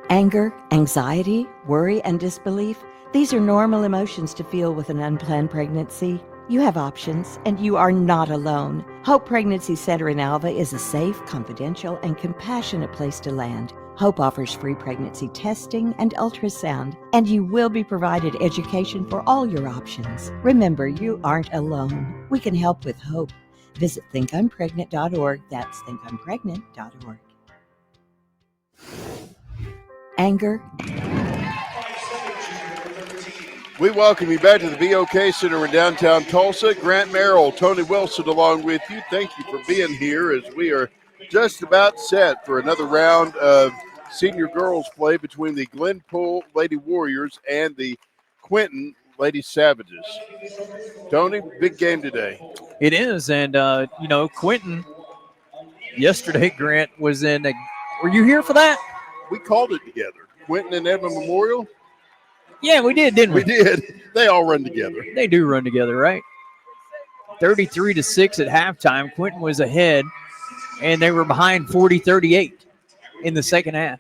Anger, anxiety, worry, and disbelief, these are normal emotions to feel with an unplanned pregnancy. You have options, and you are not alone. Hope Pregnancy Center in Alva is a safe, confidential, and compassionate place to land. Hope offers free pregnancy testing and ultrasound, and you will be provided education for all your options. Remember, you aren't alone. We can help with hope. Visit thinkimpregnant.org. That's thinkimpregnant.org. Anger. We welcome you back to the BOK Center in downtown Tulsa. Grant Merrill, Tony Wilson along with you. Thank you for being here as we are just about set for another round of senior girls play between the Glenpool Lady Warriors and the Quinton Lady Savages. Tony, big game today. It is, and, Quinton yesterday, Grant, was in a – were you here for that? We called it together. Quinton and Edmond Memorial. Yeah, we did, didn't we? We did. They all run together. They do run together, right? 33-6 at halftime. Quinton was ahead, and they were behind 40-38 in the second half.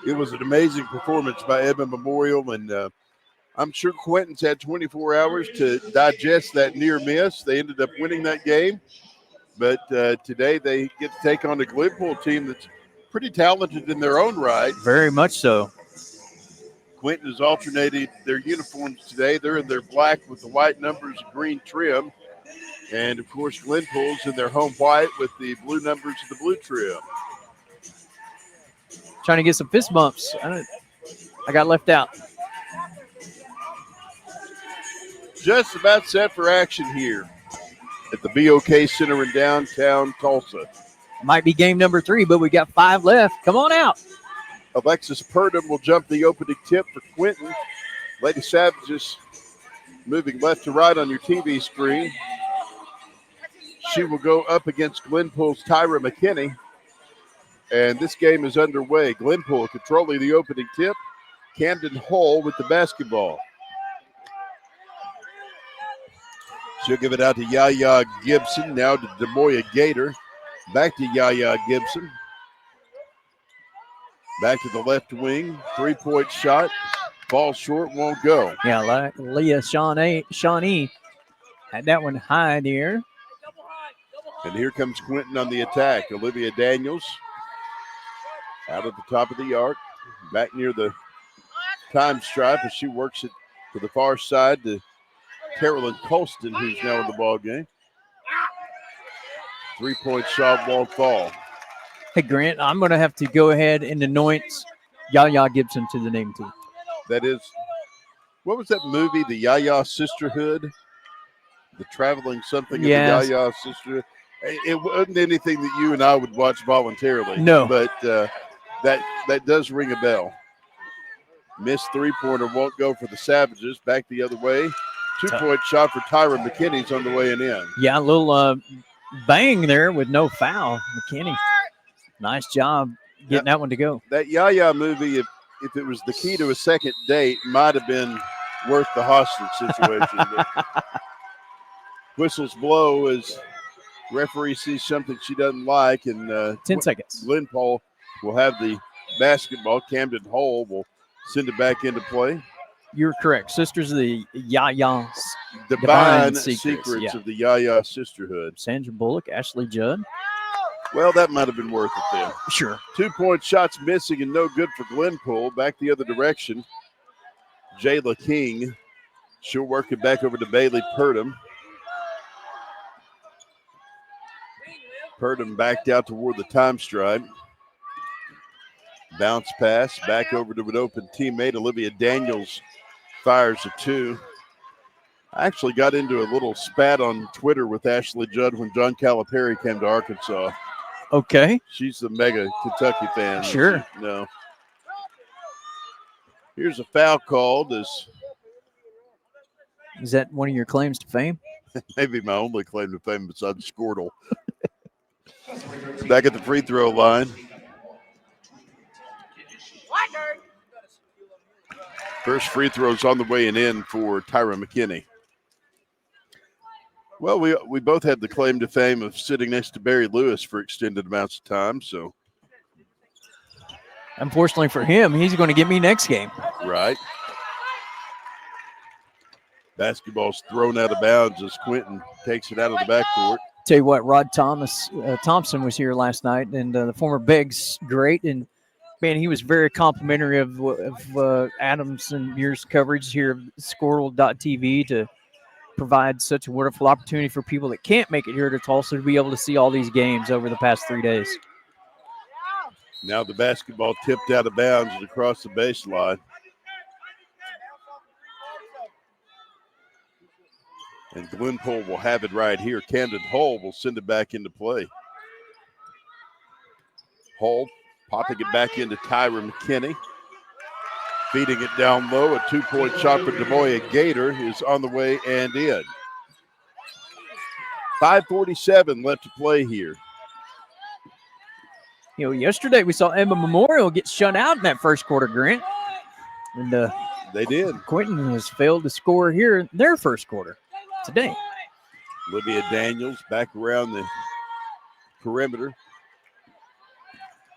It was an amazing performance by Edmond Memorial, and I'm sure Quinton's had 24 hours to digest that near miss. They ended up winning that game, but today they get to take on a Glenpool team that's pretty talented in their own right. Very much so. Quinton has alternated their uniforms today. They're in their black with the white numbers and green trim. And, of course, Glenpool's in their home white with the blue numbers and the blue trim. Trying to get some fist bumps. I got left out. Just about set for action here at the BOK Center in downtown Tulsa. Might be game number 3, but we got 5 left. Come on out. Alexis Purdom will jump the opening tip for Quinton. Lady Savages moving left to right on your TV screen. She will go up against Glenpool's Tyra McKinney. And this game is underway. Glenpool controlling the opening tip. Camden Hull with the basketball. She'll give it out to Yaya Gibson. Now to Demoya Gator. Back to Yaya Gibson. Back to the left wing. 3-point shot. Ball short, won't go. Yeah, Leah Shawnee had that one high in the air. And here comes Quinton on the attack. Olivia Daniels out at the top of the arc. Back near the time stripe as she works it to the far side to Carolyn Colston, who's now in the ball game. 3-point shot won't fall. Hey, Grant, I'm going to have to go ahead and anoint Yaya Gibson to the name team. That is, what was that movie, The Yaya Sisterhood? The traveling something of the Yaya Sisterhood. It wasn't anything that you and I would watch voluntarily. No. But that does ring a bell. Missed 3-pointer won't go for the Savages. Back the other way. 2-point shot for Tyra McKinney's on the way and in. Yeah, a little bang there with no foul. McKinney. Nice job getting that one to go. That Yaya movie, if it was the key to a second date, might have been worth the hostage situation. Whistles blow as referee sees something she doesn't like. And 10 seconds. Glenpool will have the basketball. Camden Hull will send it back into play. You're correct. Sisters of the Yaya Divine Secrets of the Yaya Sisterhood. Sandra Bullock, Ashley Judd. Well, that might have been worth it then. Sure. 2-point shots missing and no good for Glenpool. Back the other direction. Jayla King. She'll work it back over to Bailey Purdom. Purdom backed out toward the time stripe. Bounce pass back over to an open teammate. Olivia Daniels fires a 2. I actually got into a little spat on Twitter with Ashley Judd when John Calipari came to Arkansas. Okay. She's a mega Kentucky fan. Sure. No. Here's a foul called. Is that one of your claims to fame? Maybe my only claim to fame besides Squirtle. Back at the free throw line. First free throw's on the way and in for Tyra McKinney. Well, we both had the claim to fame of sitting next to Barry Lewis for extended amounts of time, so Unfortunately for him, he's going to get me next game. Right. Basketball's thrown out of bounds as Quinton takes it out of the backcourt. Tell you what, Rod Thompson was here last night, and the former Beggs great, and man, he was very complimentary of Adams and yours coverage here of Squirrel.tv to provide such a wonderful opportunity for people that can't make it here to Tulsa to be able to see all these games over the past 3 days. Now the basketball tipped out of bounds and across the baseline. And Glenpool will have it right here. Camden Hull will send it back into play. Hull popping it back into Tyra McKinney. Feeding it down low. A 2-point shot for Demoya Gator is on the way and in. 5:47 left to play here. You know, yesterday we saw Emma Memorial get shut out in that first quarter, Grant. And they did. Quinton has failed to score here in their first quarter today. Olivia Daniels back around the perimeter.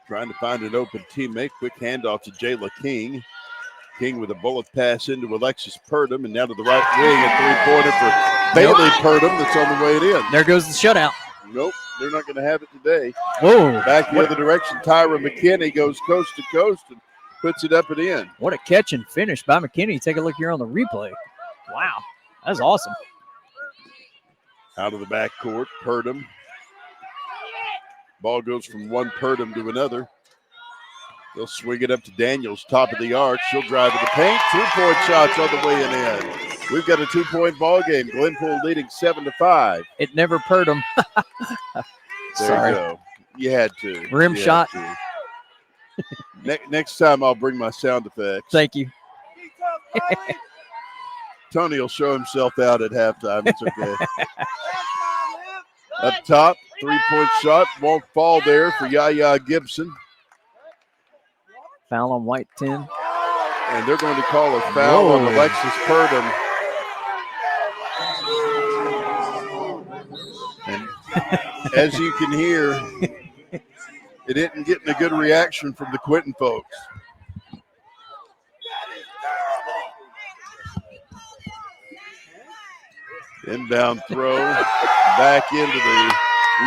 Trying to find an open teammate. Quick handoff to Jayla King. King with a bullet pass into Alexis Purdom, and now to the right wing, a three-pointer for Bailey Purdom that's on the way in. There goes the shutout. Nope, they're not going to have it today. Whoa. Back the other direction, Tyra McKinney goes coast to coast and puts it up and in. What a catch and finish by McKinney. Take a look here on the replay. Wow, that's awesome. Out of the backcourt, Purdom. Ball goes from one Purdom to another. They'll swing it up to Daniels, top of the arc. She'll drive to the paint. 2-point shots on the way and in. We've got a 2-point ball game. Glenpool leading 7-5. It never purred them. There you go. You had to. Rim shot. Next time I'll bring my sound effects. Thank you. Tony will show himself out at halftime. It's okay. Up top, 3-point shot. Won't fall there for Yaya Gibson. Foul on White 10. And they're going to call a foul on Alexis Purdom. And as you can hear, it isn't getting a good reaction from the Quinton folks. Inbound throw back into the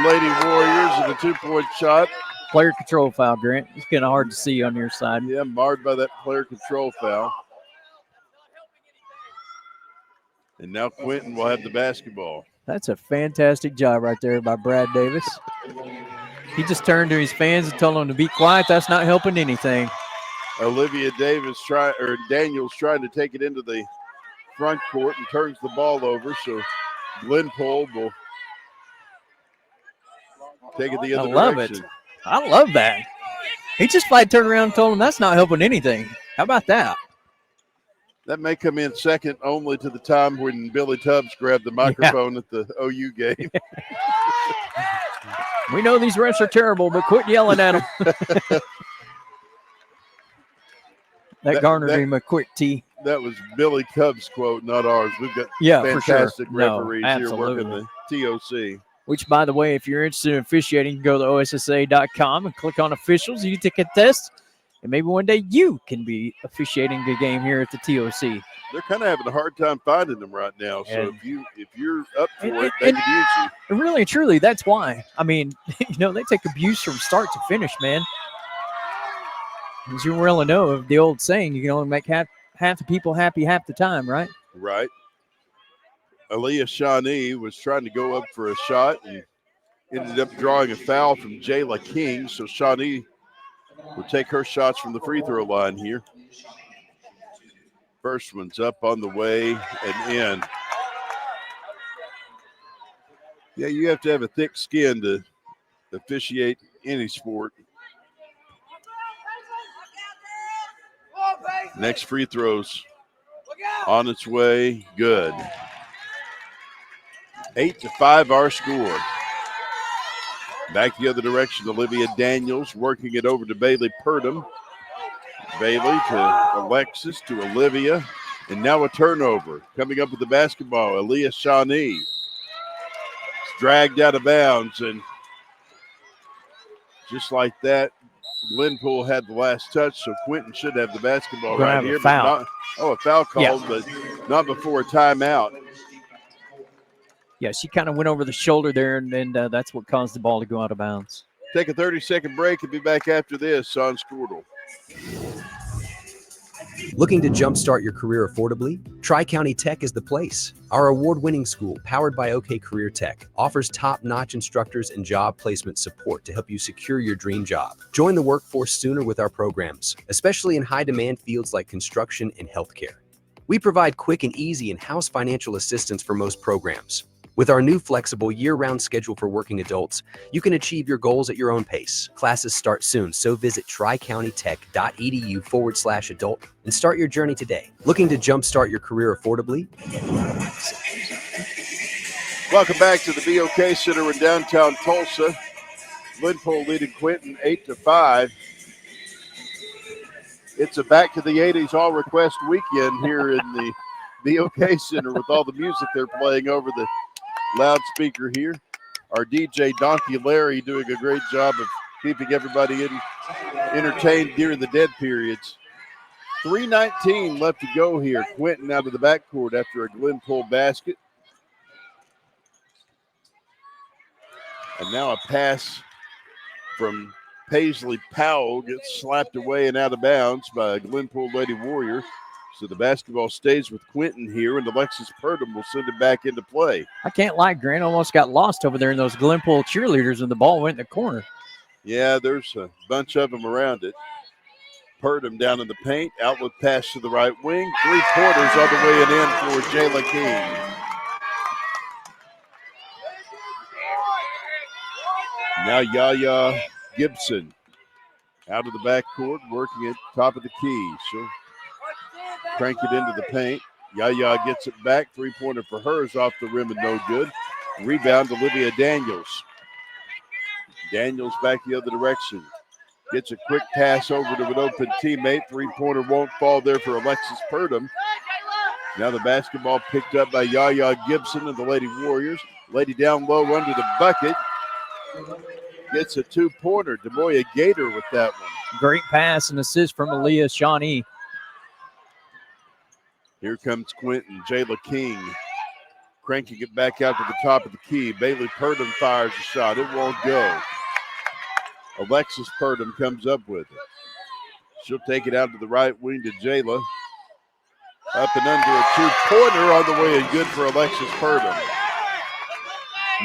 Lady Warriors and a 2-point shot. Player control foul, Grant. It's kind of hard to see on your side. Yeah, marred by that player control foul. And now Quinton will have the basketball. That's a fantastic job right there by Brad Davis. He just turned to his fans and told them to be quiet. That's not helping anything. Olivia Daniels trying to take it into the front court and turns the ball over. So Glenpool will take it the other direction. I love that. He just turned around and told him that's not helping anything. How about that? That may come in second only to the time when Billy Tubbs grabbed the microphone at the OU game. We know these refs are terrible, but quit yelling at them. that garnered him a quick tee. That was Billy Tubbs' quote, not ours. We've got fantastic referees here working the TOC. Which, by the way, if you're interested in officiating, go to OSSA.com and click on officials. You take a test, and maybe one day you can be officiating a game here at the TOC. They're kind of having a hard time finding them right now. So if you're up for it, they can use you. Really, truly, that's why. I mean, they take abuse from start to finish, man. As you well know, the old saying, you can only make half the people happy half the time, right? Right. Aaliyah Shawnee was trying to go up for a shot and ended up drawing a foul from Jayla King. So Shawnee will take her shots from the free throw line here. First one's up on the way and in. Yeah, you have to have a thick skin to officiate any sport. Next free throw's on its way. Good. 8-5 our score. Back the other direction, Olivia Daniels working it over to Bailey Purdom. Bailey to Alexis to Olivia. And now a turnover. Coming up with the basketball, Aaliyah Shawnee. It's dragged out of bounds. And just like that, Glenpool had the last touch, so Quinton should have the basketball Gonna right have a here. foul. A foul called, but not before a timeout. Yeah, she kind of went over the shoulder there, and that's what caused the ball to go out of bounds. Take a 30-second break and be back after this on Squirtle. Looking to jumpstart your career affordably? Tri-County Tech is the place. Our award-winning school, powered by OK Career Tech, offers top-notch instructors and job placement support to help you secure your dream job. Join the workforce sooner with our programs, especially in high-demand fields like construction and healthcare. We provide quick and easy in-house financial assistance for most programs. With our new flexible year-round schedule for working adults, you can achieve your goals at your own pace. Classes start soon, so visit tricountytech.edu/adult and start your journey today. Looking to jumpstart your career affordably? Welcome back to the BOK Center in downtown Tulsa. Glenpool leading Quinton 8-5. It's a back to the 80s all request weekend here in the BOK Center with all the music they're playing over the loudspeaker here. Our DJ Donkey Larry doing a great job of keeping everybody entertained during the dead periods. 3:19 left to go here. Quinton out of the backcourt after a Glenpool basket. And now a pass from Paisley Powell gets slapped away and out of bounds by a Glenpool Lady Warrior. So the basketball stays with Quinton here, and Alexis Purdom will send it back into play. I can't lie, Grant almost got lost over there in those Glenpool cheerleaders, and the ball went in the corner. Yeah, there's a bunch of them around it. Purdom down in the paint, outlet pass to the right wing. 3-pointers all the way and in for Jayla King. Now Yaya Gibson out of the backcourt, working at top of the key. She'll crank it into the paint. Yaya gets it back. 3-pointer for her is off the rim and no good. Rebound, Olivia Daniels. Daniels back the other direction. Gets a quick pass over to an open teammate. 3-pointer won't fall there for Alexis Purdom. Now the basketball picked up by Yaya Gibson of the Lady Warriors. Lady down low under the bucket. Gets a 2-pointer. Demoya Gator with that one. Great pass and assist from Aaliyah Shawnee. Here comes Quinton. Jayla King cranking it back out to the top of the key. Bailey Purdom fires a shot. It won't go. Alexis Purdom comes up with it. She'll take it out to the right wing to Jayla. Up and under a 2-pointer on the way and good for Alexis Purdom.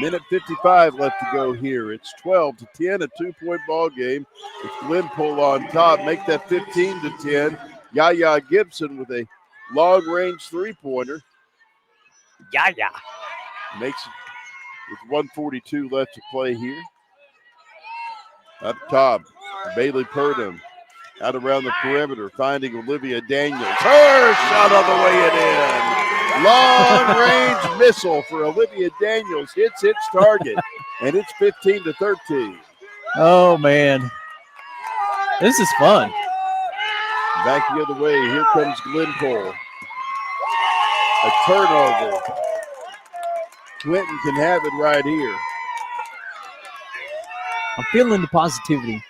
Minute 55 left to go here. It's 12-10, a 2-point ball game. It's Glenpool on top. Make that 15-10. Yaya Gibson with a long-range 3-pointer. Yaya. Makes it with 1:42 left to play here. Up top, Bailey Purdom out around the perimeter, finding Olivia Daniels. Her shot on the way in. Long-range missile for Olivia Daniels. Hits its target, and it's 15-13. Oh, man. This is fun. Back the other way, here comes Glenpool. A turnover. Quinton can have it right here. I'm feeling the positivity.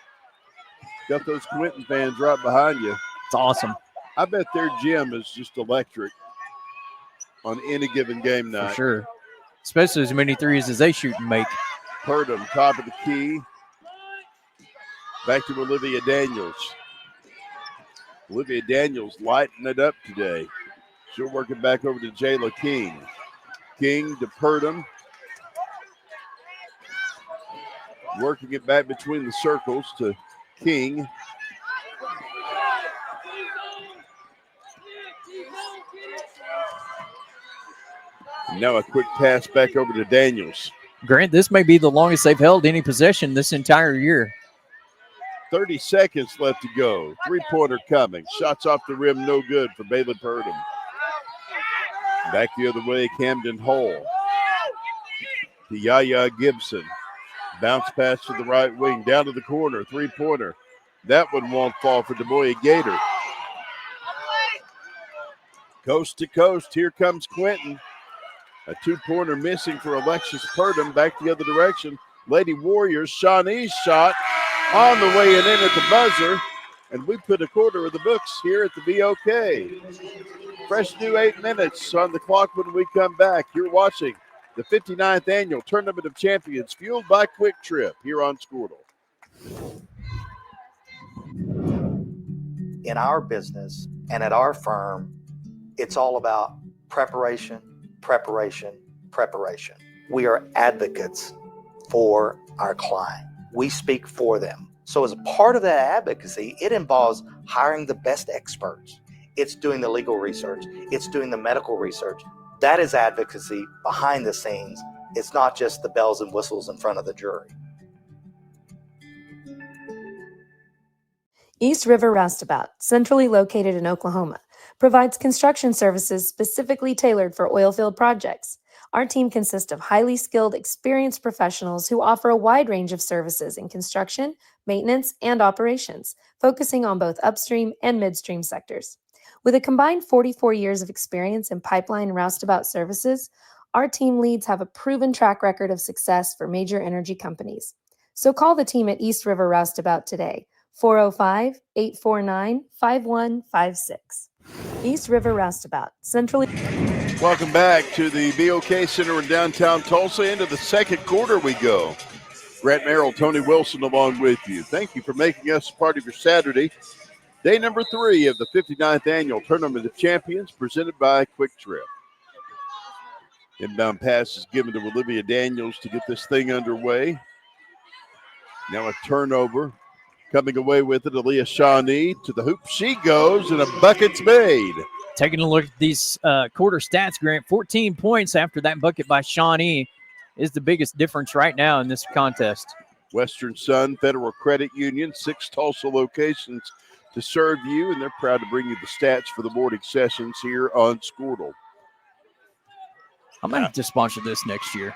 Got those Quinton fans right behind you. It's awesome. I bet their gym is just electric on any given game night. For sure. Especially as many threes as they shoot and make. Purdom, top of the key. Back to Olivia Daniels. Olivia Daniels lighting it up today. She'll work it back over to Jayla King. King to Purdom. Working it back between the circles to King. And now a quick pass back over to Daniels. Grant, this may be the longest they've held any possession this entire year. 30 seconds left to go. 3-pointer coming. Shots off the rim, no good for Bailey Purdom. Back the other way, Camden Hall. To Yaya Gibson. Bounce pass to the right wing, down to the corner, 3-pointer. That one won't fall for Demoya Gator. Coast to coast, here comes Quinton. A 2-pointer missing for Alexis Purdom. Back the other direction. Lady Warriors, Shawnee's shot on the way and in at the buzzer. And we put a quarter of the books here at the BOK. Fresh new 8 minutes on the clock when we come back. You're watching the 59th Annual Tournament of Champions, fueled by Quick Trip here on Squirtle. In our business and at our firm, it's all about preparation, preparation, preparation. We are advocates for our client. We speak for them. So as a part of that advocacy, it involves hiring the best experts. It's doing the legal research. It's doing the medical research. That is advocacy behind the scenes. It's not just the bells and whistles in front of the jury. East River Roustabout, centrally located in Oklahoma, provides construction services specifically tailored for oilfield projects. Our team consists of highly skilled, experienced professionals who offer a wide range of services in construction, maintenance, and operations, focusing on both upstream and midstream sectors. With a combined 44 years of experience in pipeline and roustabout services, our team leads have a proven track record of success for major energy companies. So call the team at East River Roustabout today, 405-849-5156. East River Roustabout, centrally. Welcome back to the BOK Center in downtown Tulsa. Into the second quarter we go. Grant Merrill, Tony Wilson along with you. Thank you for making us part of your Saturday. Day number 3 of the 59th Annual Tournament of Champions, presented by Quick Trip. Inbound pass is given to Olivia Daniels to get this thing underway. Now a turnover. Coming away with it, Aaliyah Shawnee. To the hoop she goes, and a bucket's made. Taking a look at these quarter stats, Grant, 14 points after that bucket by Shawnee is the biggest difference right now in this contest. Western Sun Federal Credit Union, 6 Tulsa locations to serve you, and they're proud to bring you the stats for the morning sessions here on Squirtle. I might have to sponsor this next year.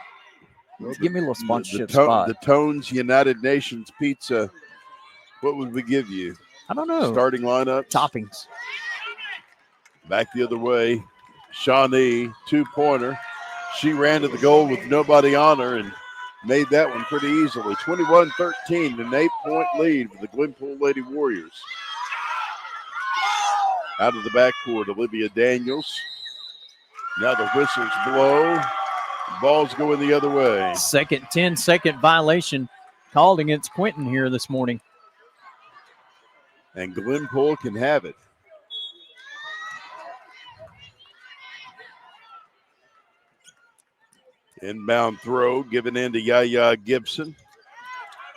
Well, give me a little sponsorship spot. The Tones United Nations Pizza, what would we give you? I don't know. Starting lineup. Toppings. Back the other way. Shawnee, 2-pointer. She ran to the goal with nobody on her and made that one pretty easily. 21-13, an 8-point lead for the Glenpool Lady Warriors. Out of the backcourt, Olivia Daniels. Now the whistles blow. The ball's going the other way. Second 10-second violation called against Quinton here this morning. And Glenpool can have it. Inbound throw given in to Yaya Gibson.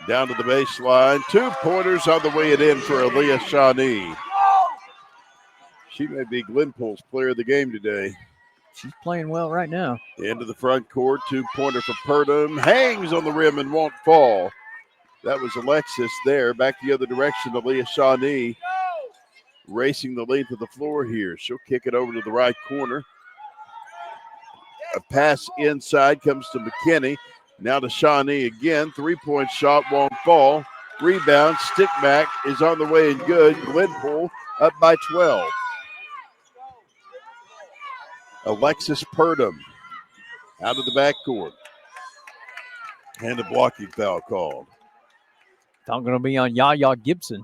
Down to the baseline. 2-pointers on the way it in for Aaliyah Shawnee. She may be Glenpool's player of the game today. She's playing well right now. Into the front court. 2-pointer for Purdom. Hangs on the rim and won't fall. That was Alexis there. Back the other direction. Aaliyah Shawnee racing the length of the floor here. She'll kick it over to the right corner. A pass inside comes to McKinney. Now to Shawnee again. 3-point shot won't fall. Rebound. Stick back is on the way and good. Glenpool up by 12. Alexis Purdom out of the backcourt. And a blocking foul called. Foul going to be on Yaya Gibson.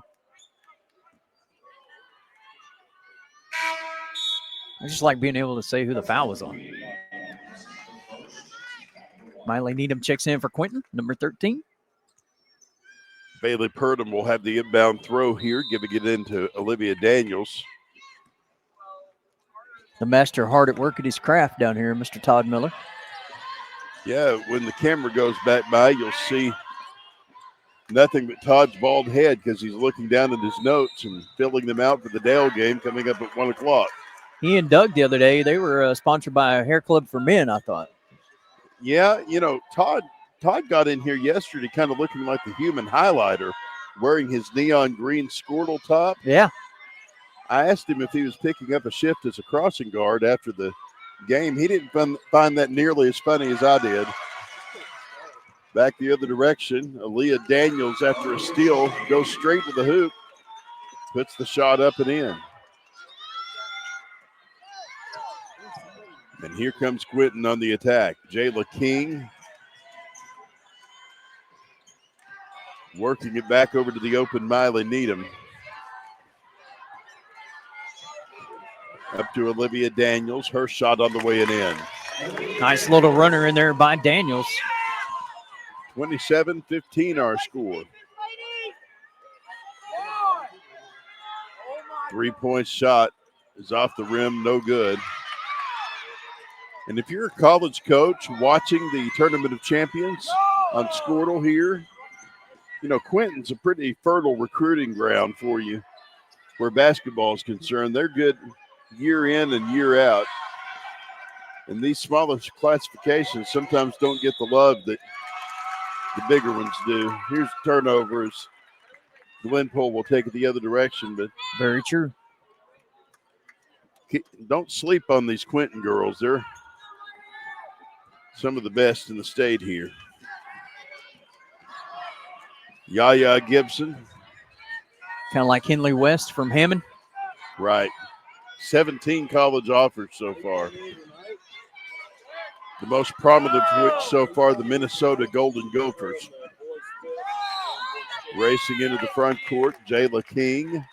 I just like being able to say who the foul was on. Miley Needham checks in for Quinton, number 13. Bailey Purdom will have the inbound throw here, giving it into Olivia Daniels. The master hard at work at his craft down here, Mr. Todd Miller. Yeah, when the camera goes back by, you'll see nothing but Todd's bald head because he's looking down at his notes and filling them out for the Dale game coming up at 1 o'clock. He and Doug the other day, they were sponsored by a hair club for men, I thought. Yeah, you know, Todd got in here yesterday kind of looking like the human highlighter, wearing his neon green Squirtle top. Yeah. I asked him if he was picking up a shift as a crossing guard after the game. He didn't find that nearly as funny as I did. Back the other direction, Aaliyah Daniels, after a steal, goes straight to the hoop, puts the shot up and in. And here comes Quinton on the attack. Jayla King Working it back over to the open Miley Needham. Up to Olivia Daniels. Her shot on the way and in. Nice little runner in there by Daniels. 27-15 our score. 3-point shot is off the rim, no good. And if you're a college coach watching the Tournament of Champions on Squirtle here, you know, Quinton's a pretty fertile recruiting ground for you where basketball is concerned. They're good year in and year out. And these smaller classifications sometimes don't get the love that the bigger ones do. Here's turnovers. Glenpool will take it the other direction, but very true. Don't sleep on these Quinton girls. They're some of the best in the state here. Yaya Gibson. Kind of like Henley West from Hammond. Right. 17 college offers so far. The most prominent of which so far, the Minnesota Golden Gophers. Racing into the front court, Jayla King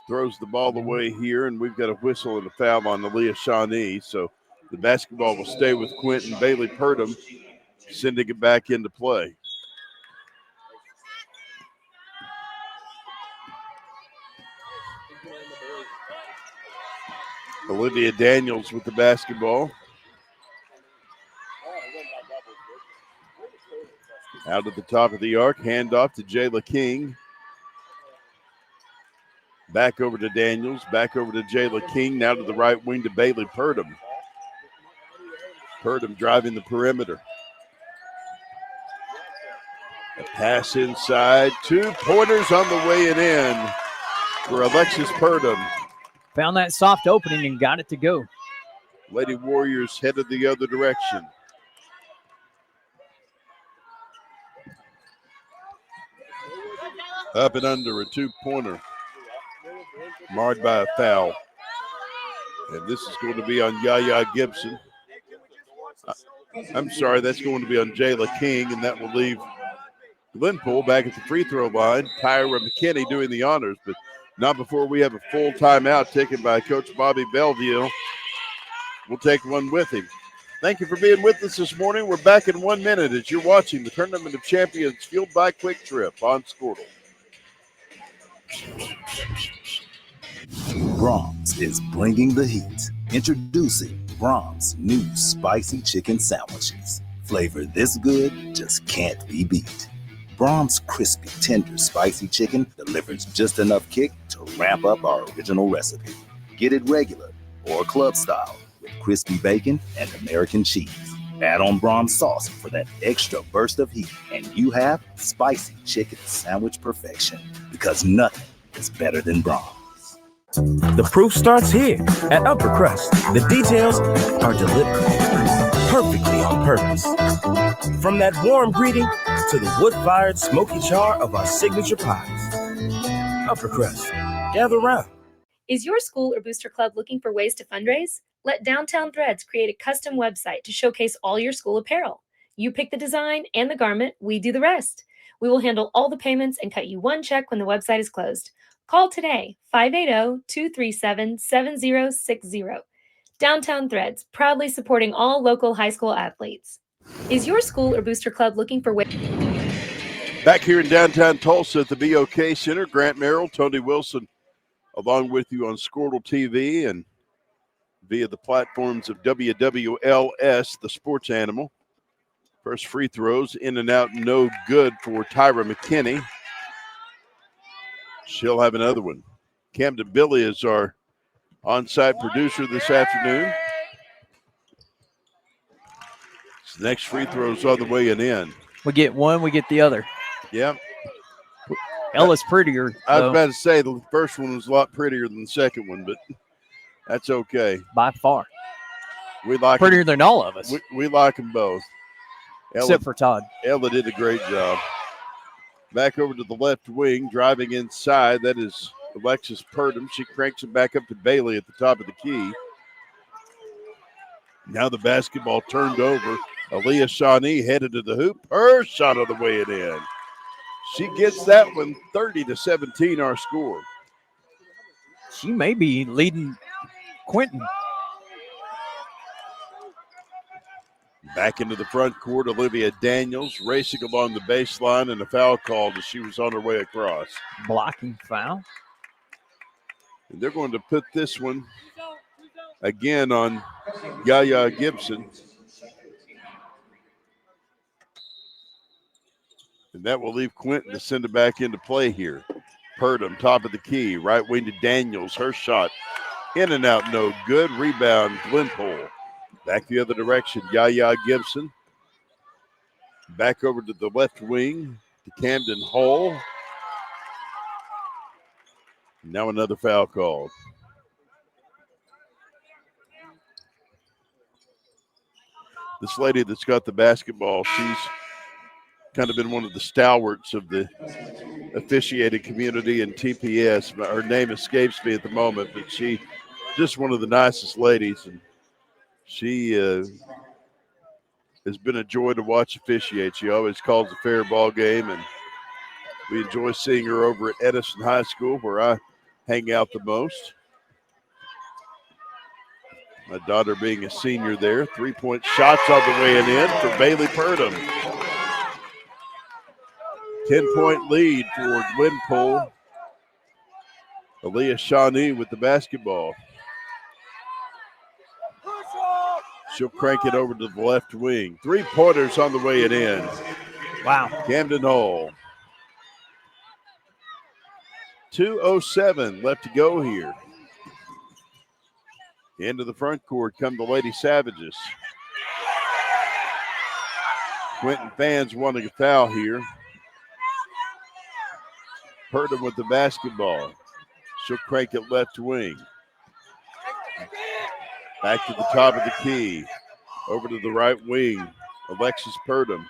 throws the ball away here, and we've got a whistle and a foul on Aaliyah Shawnee. So the basketball will stay with Quinton. Bailey Purdom sending it back into play. Olivia Daniels with the basketball. Out at the top of the arc, handoff to Jayla King. Back over to Daniels, back over to Jayla King, now to the right wing to Bailey Purdom. Purdom driving the perimeter. A pass inside, 2-pointers on the way and in for Alexis Purdom. Found that soft opening and got it to go. Lady Warriors headed the other direction. Up and under, a 2-pointer. Marred by a foul. And this is going to be on Yaya Gibson. I'm sorry, that's going to be on Jayla King, and that will leave Glenpool back at the free throw line. Tyra McKinney doing the honors, but not before we have a full timeout taken by Coach Bobby Belleville. We'll take one with him. Thank you for being with us this morning. We're back in 1 minute as you're watching the Tournament of Champions fueled by Quick Trip on Squirtle. Brahms is bringing the heat. Introducing Brahms' new spicy chicken sandwiches. Flavor this good just can't be beat. Brahms' crispy, tender, spicy chicken delivers just enough kick to ramp up our original recipe. Get it regular or club style with crispy bacon and American cheese. Add on Brahms sauce for that extra burst of heat, and you have spicy chicken sandwich perfection. Because nothing is better than Brahms. The proof starts here at Upper Crust. The details are deliberate, perfectly on purpose. From that warm greeting to the wood-fired smoky char of our signature pies. Upper Crust, gather round. Is your school or booster club looking for ways to fundraise? Let Downtown Threads create a custom website to showcase all your school apparel. You pick the design and the garment, we do the rest. We will handle all the payments and cut you one check when the website is closed. Call today, 580-237-7060. Downtown Threads, proudly supporting all local high school athletes. Is your school or booster club looking for ways? Back here in downtown Tulsa at the BOK Center, Grant Merrill, Tony Wilson, along with you on Squirtle TV and via the platforms of WWLS, the sports animal. First free throws in and out, no good for Tyra McKinney. She'll have another one. Camden Billy is our on-site producer this afternoon. So the next free throw's on the way and in. We get one, we get the other. Yep. Ella's prettier. I was about to say the first one was a lot prettier than the second one, but that's okay. By far. We like prettier than all of us. We like them both. Except for Todd. Ella did a great job. Back over to the left wing, driving inside. That is Alexis Purdom. She cranks it back up to Bailey at the top of the key. Now the basketball turned over. Aaliyah Shawnee headed to the hoop. Her shot on the way it in. She gets that one, 30-17 our score. She may be leading Quinton. Back into the front court, Olivia Daniels racing along the baseline, and a foul called as she was on her way across. Blocking foul. And they're going to put this one again on Yaya Gibson. And that will leave Quinton to send it back into play here. Purdom, top of the key, right wing to Daniels. Her shot in and out, no good. Rebound, Glenpool. Back the other direction, Yaya Gibson. Back over to the left wing to Camden Hall. Now another foul called. This lady that's got the basketball, she's kind of been one of the stalwarts of the officiating community in TPS. Her name escapes me at the moment, but she just one of the nicest ladies, and she has been a joy to watch officiate. She always calls a fair ball game, and we enjoy seeing her over at Edison High School, where I hang out the most. My daughter being a senior there. 3-point shots on the way and in for Bailey Purdom. 10-point lead for Glenpool. Aaliyah Shawnee with the basketball. She'll crank it over to the left wing. 3-pointers on the way and in. Wow. Camden Hall. 2:07 left to go here. Into the front court come the Lady Savages. Quinton fans wanting a foul here. Purdom with the basketball. She'll crank it left wing. Back to the top of the key. Over to the right wing. Alexis Purdom.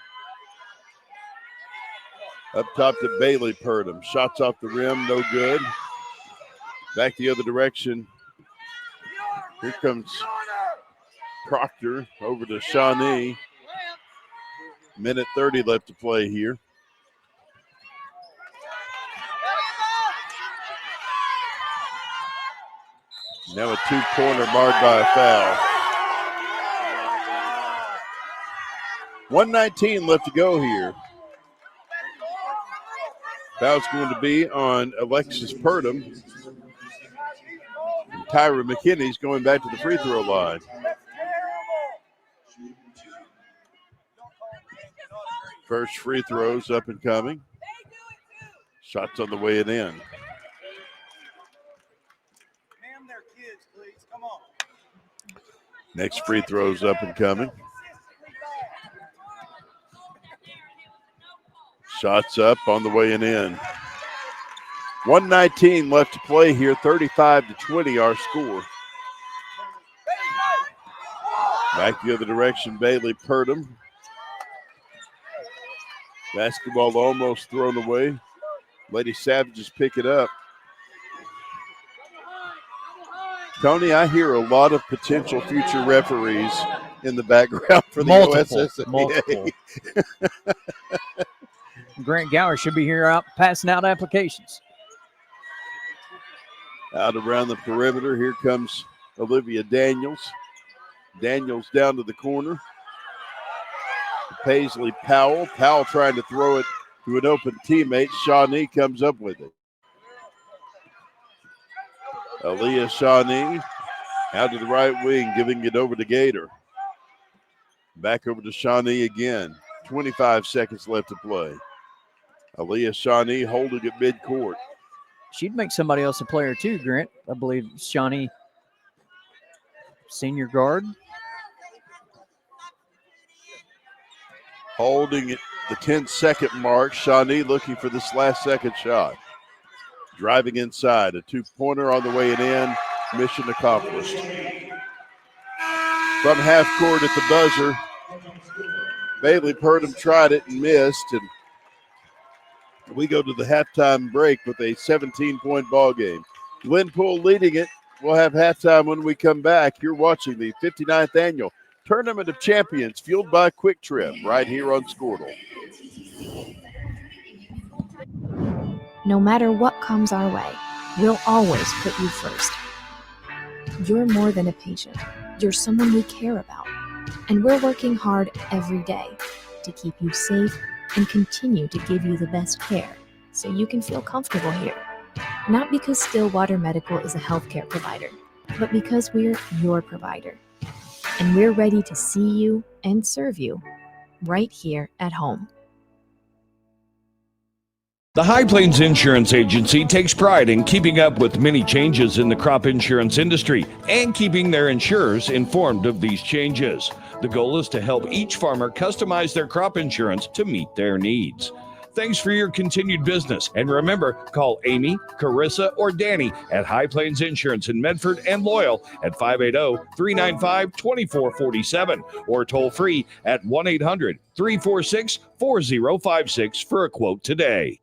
Up top to Bailey Purdom. Shots off the rim, no good. Back the other direction. Here comes Proctor over to Shawnee. Minute 30 left to play here. Now a 2-pointer marred by a foul. 1:19 left to go here. Foul's going to be on Alexis Purdom. And Tyra McKinney's going back to the free throw line. First free throws up and coming. Shots on the way and in. Next free throws up and coming. Shots up on the way and in. 1:19 left to play here. 35-20 our score. Back the other direction, Bailey Purdom. Basketball almost thrown away. Lady Savages pick it up. Tony, I hear a lot of potential future referees in the background for the OSSAA. Multiple. Grant Gower should be here out passing out applications. Out around the perimeter, here comes Olivia Daniels. Daniels down to the corner. Paisley Powell. Powell trying to throw it to an open teammate. Shawnee comes up with it. Aaliyah Shawnee out to the right wing, giving it over to Gator. Back over to Shawnee again. 25 seconds left to play. Aaliyah Shawnee holding at midcourt. She'd make somebody else a player too, Grant. I believe Shawnee, senior guard. Holding it the 10-second mark. Shawnee looking for this last second shot. Driving inside. A 2-pointer on the way and in. Mission accomplished. From half court at the buzzer, Bailey Purdom tried it and missed. And we go to the halftime break with a 17-point ball game. Glenpool leading it. We'll have halftime when we come back. You're watching the 59th Annual Tournament of Champions, fueled by Quick Trip, right here on Squirtle. No matter what comes our way, we'll always put you first. You're more than a patient. You're someone we care about. And we're working hard every day to keep you safe and continue to give you the best care so you can feel comfortable here. Not because Stillwater Medical is a healthcare provider, but because we're your provider. And we're ready to see you and serve you right here at home. The High Plains Insurance Agency takes pride in keeping up with many changes in the crop insurance industry and keeping their insurers informed of these changes. The goal is to help each farmer customize their crop insurance to meet their needs. Thanks for your continued business. And remember, call Amy, Carissa, or Danny at High Plains Insurance in Medford and Loyal at 580-395-2447 or toll free at 1-800-346-4056 for a quote today.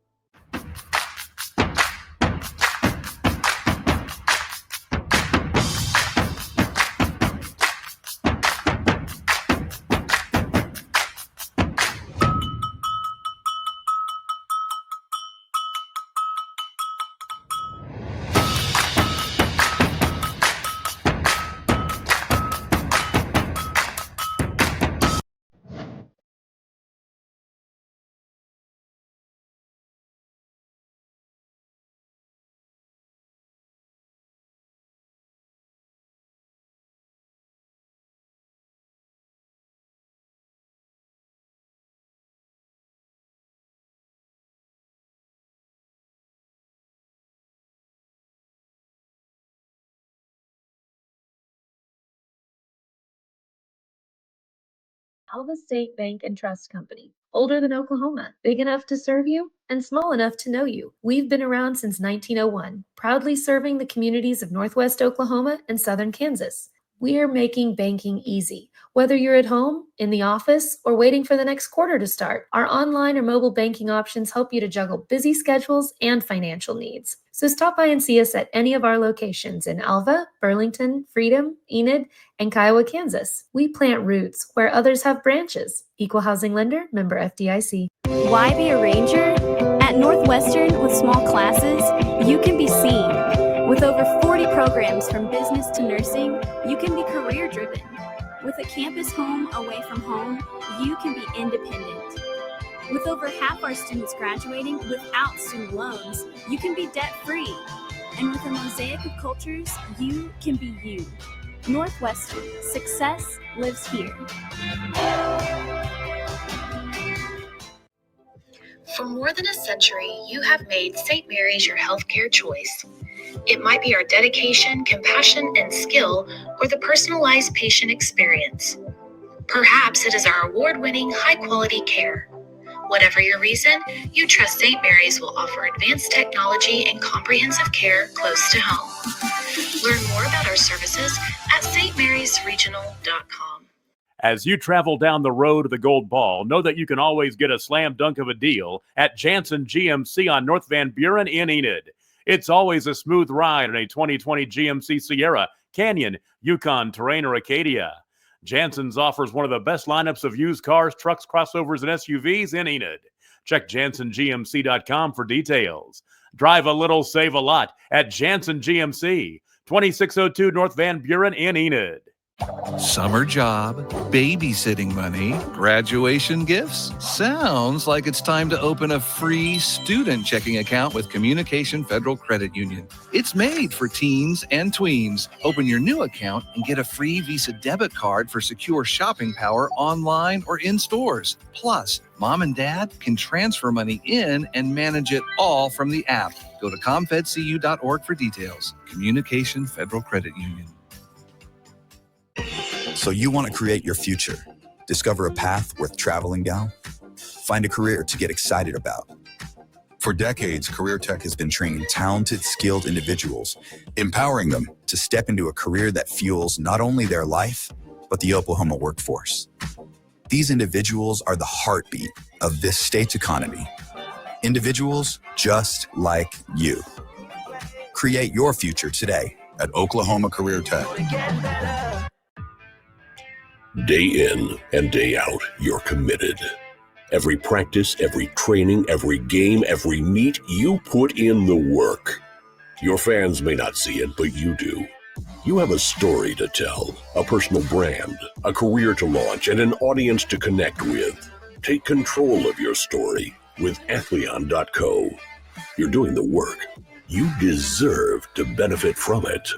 Alva State Bank and Trust Company. Older than Oklahoma, big enough to serve you, and small enough to know you. We've been around since 1901, proudly serving the communities of Northwest Oklahoma and Southern Kansas. We're making banking easy. Whether you're at home, in the office, or waiting for the next quarter to start, our online or mobile banking options help you to juggle busy schedules and financial needs. So stop by and see us at any of our locations in Alva, Burlington, Freedom, Enid, and Kiowa, Kansas. We plant roots where others have branches. Equal housing lender, member FDIC. Why be a ranger? At Northwestern, with small classes, you can be seen. With over 40 programs from business to nursing, you can be career driven. With a campus home away from home, you can be independent. With over half our students graduating without student loans, you can be debt free. And with a mosaic of cultures, you can be you. Northwestern, success lives here. For more than a century, you have made St. Mary's your healthcare choice. It might be our dedication, compassion, and skill, or the personalized patient experience. Perhaps it is our award-winning, high-quality care. Whatever your reason, you trust St. Mary's will offer advanced technology and comprehensive care close to home. Learn more about our services at stmarysregional.com. As you travel down the road to the Gold Ball, know that you can always get a slam dunk of a deal at Jansen GMC on North Van Buren in Enid. It's always a smooth ride in a 2020 GMC Sierra, Canyon, Yukon, Terrain, or Acadia. Jansen's offers one of the best lineups of used cars, trucks, crossovers, and SUVs in Enid. Check JansenGMC.com for details. Drive a little, save a lot at Jansen GMC, 2602 North Van Buren in Enid. Summer job, babysitting money, graduation gifts. Sounds like it's time to open a free student checking account with Communication Federal Credit Union. It's made for teens and tweens. Open your new account and get a free Visa debit card for secure shopping power online or in stores. Plus, mom and dad can transfer money in and manage it all from the app. Go to comfedcu.org for details. Communication Federal Credit Union. So you want to create your future, discover a path worth traveling down, find a career to get excited about. For decades, Career Tech has been training talented, skilled individuals, empowering them to step into a career that fuels not only their life, but the Oklahoma workforce. These individuals are the heartbeat of this state's economy. Individuals just like you. Create your future today at Oklahoma Career Tech. Day in and day out, you're committed. Every practice, every training, every game, every meet, you put in the work. Your fans may not see it, but you do. You have a story to tell, a personal brand, a career to launch, and an audience to connect with. Take control of your story with Athleon.co. You're doing the work. You deserve to benefit from it.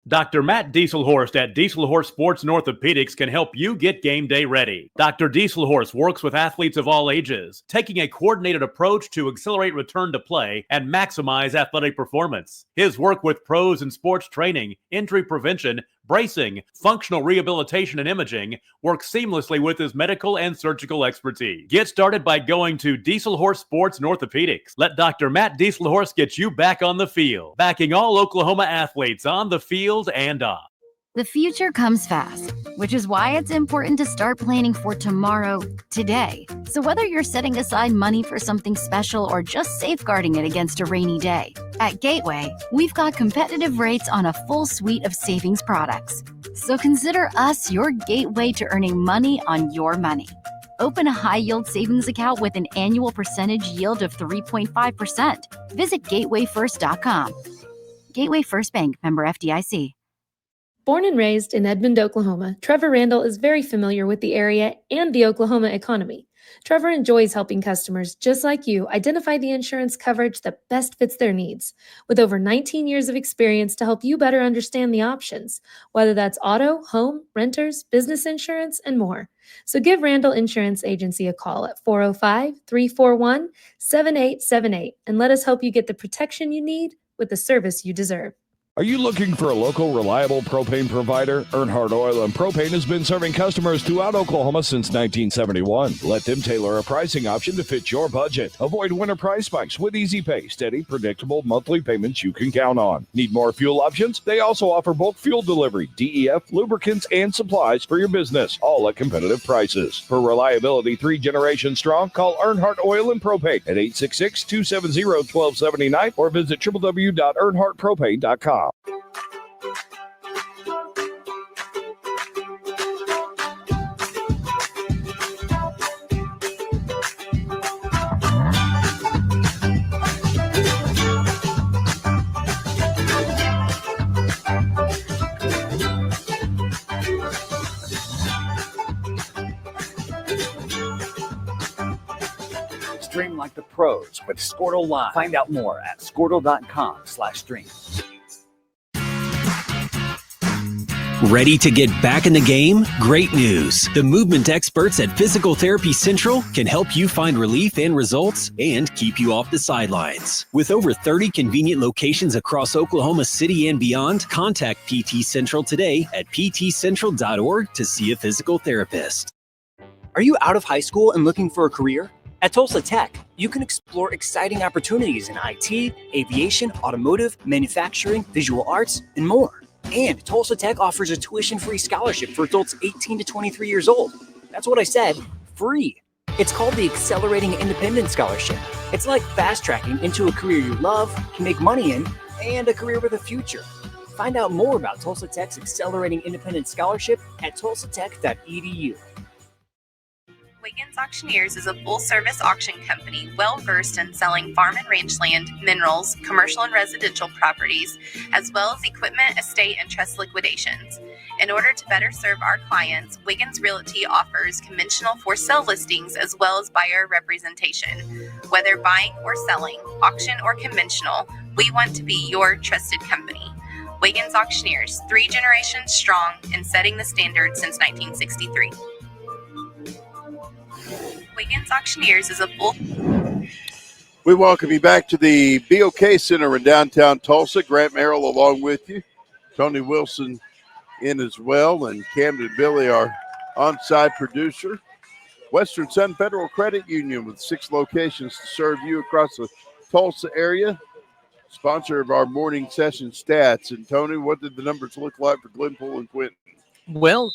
Dr. Matt Dieselhorst at Dieselhorst Sports and Orthopedics can help you get game day ready. Dr. Dieselhorst works with athletes of all ages, taking a coordinated approach to accelerate return to play and maximize athletic performance. His work with pros in sports training, injury prevention, bracing, functional rehabilitation, and imaging works seamlessly with his medical and surgical expertise. Get started by going to Dieselhorst Sports and Orthopedics. Let Dr. Matt Dieselhorst get you back on the field, backing all Oklahoma athletes on the field and off. The future comes fast, which is why it's important to start planning for tomorrow, today. So whether you're setting aside money for something special or just safeguarding it against a rainy day, at Gateway, we've got competitive rates on a full suite of savings products. So consider us your gateway to earning money on your money. Open a high-yield savings account with an annual percentage yield of 3.5%. Visit gatewayfirst.com. Gateway First Bank, member FDIC. Born and raised in Edmond, Oklahoma, Trevor Randall is very familiar with the area and the Oklahoma economy. Trevor enjoys helping customers just like you identify the insurance coverage that best fits their needs, with over 19 years of experience to help you better understand the options, whether that's auto, home, renters, business insurance, and more. So give Randall Insurance Agency a call at 405-341-7878 and let us help you get the protection you need with the service you deserve. Are you looking for a local, reliable propane provider? Earnhardt Oil and Propane has been serving customers throughout Oklahoma since 1971. Let them tailor a pricing option to fit your budget. Avoid winter price spikes with easy pay, steady, predictable monthly payments you can count on. Need more fuel options? They also offer bulk fuel delivery, DEF, lubricants, and supplies for your business, all at competitive prices. For reliability 3 generations strong, call Earnhardt Oil and Propane at 866-270-1279 or visit www.earnhardtpropane.com. Stream like the pros with Squirtle Live. Find out more at squirtle.com/stream. Ready to get back in the game? Great news! The movement experts at Physical Therapy Central can help you find relief and results and keep you off the sidelines. With over 30 convenient locations across Oklahoma City and beyond, contact PT Central today at ptcentral.org to see a physical therapist. Are you out of high school and looking for a career? At Tulsa Tech, you can explore exciting opportunities in IT, aviation, automotive, manufacturing, visual arts, and more. And Tulsa Tech offers a tuition-free scholarship for adults 18 to 23 years old. That's what I said, free. It's called the Accelerating Independent Scholarship. It's like fast-tracking into a career you love, can make money in, and a career with a future. Find out more about Tulsa Tech's Accelerating Independent Scholarship at tulsatech.edu. Wiggins Auctioneers is a full-service auction company well-versed in selling farm and ranch land, minerals, commercial and residential properties, as well as equipment, estate, and trust liquidations. In order to better serve our clients, Wiggins Realty offers conventional for-sale listings as well as buyer representation. Whether buying or selling, auction or conventional, we want to be your trusted company. Wiggins Auctioneers, 3 generations strong and setting the standard since 1963. Wiggins Auctioneers is a full... We welcome you back to the BOK Center in downtown Tulsa. Grant Merrill along with you. Tony Wilson in as well. And Camden Billy, our on-site producer. Western Sun Federal Credit Union with 6 locations to serve you across the Tulsa area. Sponsor of our morning session stats. And Tony, what did the numbers look like for Glenpool and Quinton? Well,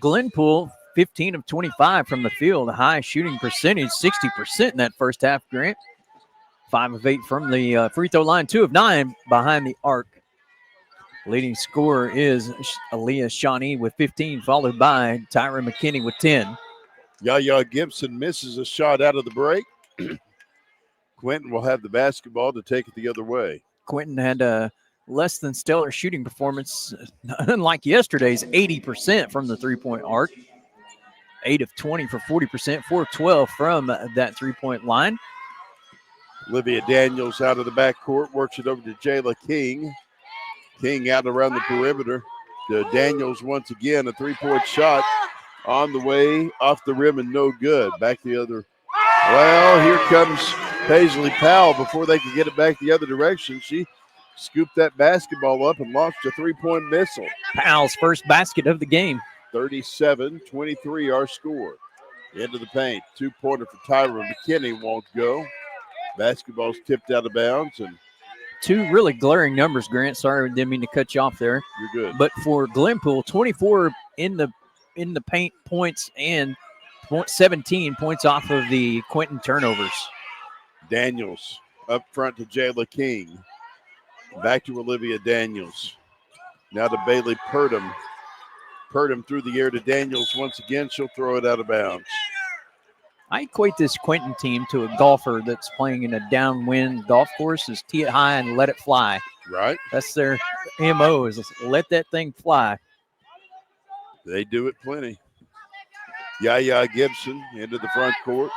Glenpool, 15 of 25 from the field, a high shooting percentage, 60% in that first half, Grant. 5 of 8 from the free throw line, 2 of 9 behind the arc. Leading scorer is Aaliyah Shawnee with 15, followed by Tyra McKinney with 10. Yaya Gibson misses a shot out of the break. Quinton will have the basketball to take it the other way. Quinton had a less than stellar shooting performance, unlike yesterday's 80% from the three-point arc. 8 of 20 for 40%, 4 of 12 from that three-point line. Olivia Daniels out of the backcourt, works it over to Jayla King. King out around the perimeter to Daniels once again. A three-point shot on the way, off the rim, and no good. Back the other. Well, here comes Paisley Powell. Before they could get it back the other direction, she scooped that basketball up and launched a three-point missile. Powell's first basket of the game. 37-23 our score. Into the paint. 2-pointer for Tyra McKinney won't go. Basketball's tipped out of bounds, and 2 really glaring numbers, Grant. Sorry, didn't mean to cut you off there. You're good. But for Glenpool, 24 in the paint points and 17 points off of the Quinton turnovers. Daniels up front to Jayla King. Back to Olivia Daniels. Now to Bailey Purdom. Purdom through the air to Daniels once again. She'll throw it out of bounds. I equate this Quinton team to a golfer that's playing in a downwind golf course, is tee it high and let it fly. Right. That's their MO, is let that thing fly. They do it plenty. Yaya Gibson into the front court.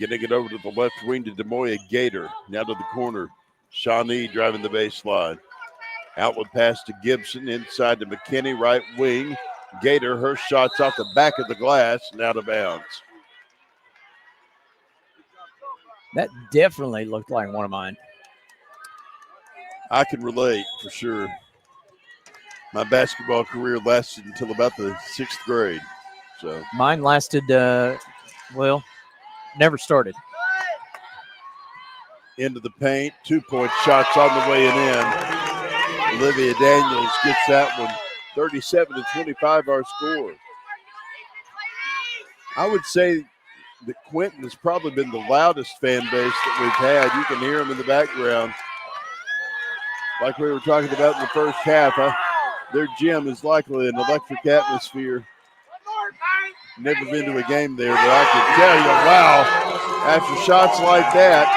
Getting it over to the left wing to Demoya Gator. Now to the corner. Shawnee driving the baseline. Outward pass to Gibson. Inside to McKinney, right wing. Gator, her shot's off the back of the glass and out of bounds. That definitely looked like one of mine. I can relate for sure. My basketball career lasted until about the 6th grade. So mine lasted, never started. Into the paint, 2-point shots on the way and in. Olivia Daniels gets that one. 37-25 our score. I would say that Quinton has probably been the loudest fan base that we've had. You can hear them in the background. Like we were talking about in the first half, their gym is likely an electric atmosphere. Never been to a game there, but I can tell you, wow, after shots like that.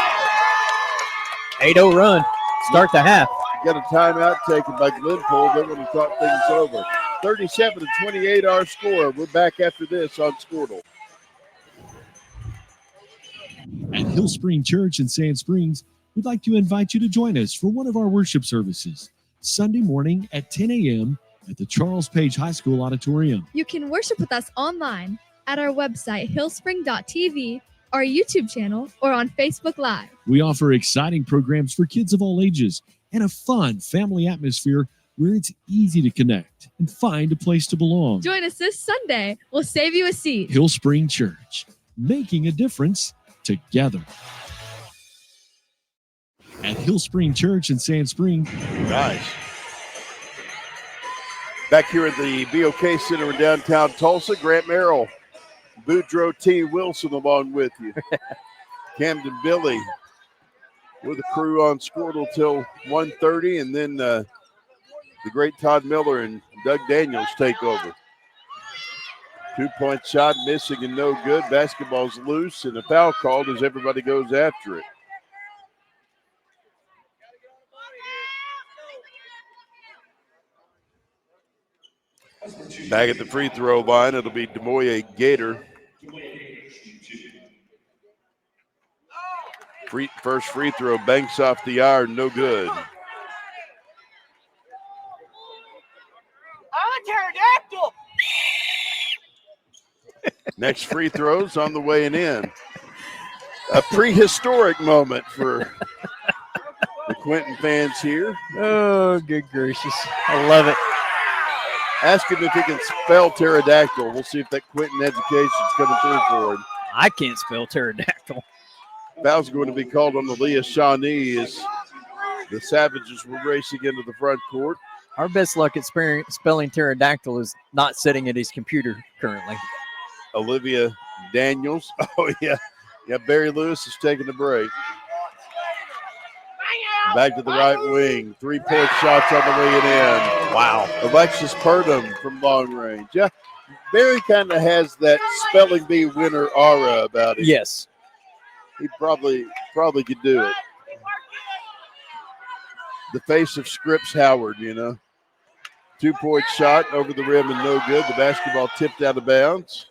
8-0 run, start the half. Got a timeout taken by Glenpool. They're going to talk things over. 37-28 our score. We're back after this on Squirtle. At Hill Spring Church in Sand Springs, we'd like to invite you to join us for one of our worship services, Sunday morning at 10 a.m. at the Charles Page High School Auditorium. You can worship with us online at our website, hillspring.tv, our YouTube channel, or on Facebook Live. We offer exciting programs for kids of all ages and a fun family atmosphere where it's easy to connect and find a place to belong. Join us this Sunday. We'll save you a seat. Hill Spring Church, making a difference together. At Hill Spring Church in Sand Springs. Nice. Back here at the BOK Center in downtown Tulsa, Grant Merrill, Boudreaux T. Wilson along with you. Camden Billy with the crew on Squirtle till 1:30, and then the great Todd Miller and Doug Daniels take over. 2-point shot missing and no good. Basketball's loose and a foul called as everybody goes after it. Back at the free throw line, it'll be Demoya Gator. First free throw banks off the iron, no good. Next free throw's on the way and in. A prehistoric moment for the Quinton fans here. Oh, good gracious. I love it. Ask him if he can spell pterodactyl. We'll see if that Quinton education's coming through for him. I can't spell pterodactyl. Foul's going to be called on Aaliyah Shawnee as the Savages were racing into the front court. Our best luck at spelling pterodactyl is not sitting at his computer currently. Olivia Daniels. Oh, yeah. Yeah, Barry Lewis is taking a break. Back to the right wing. 3-point shots on the way in. Wow. Alexis Purdom from long range. Yeah, Barry kind of has that spelling bee winner aura about him. Yes. He probably could do it. The face of Scripps Howard, you know. 2-point shot over the rim and no good. The basketball tipped out of bounds.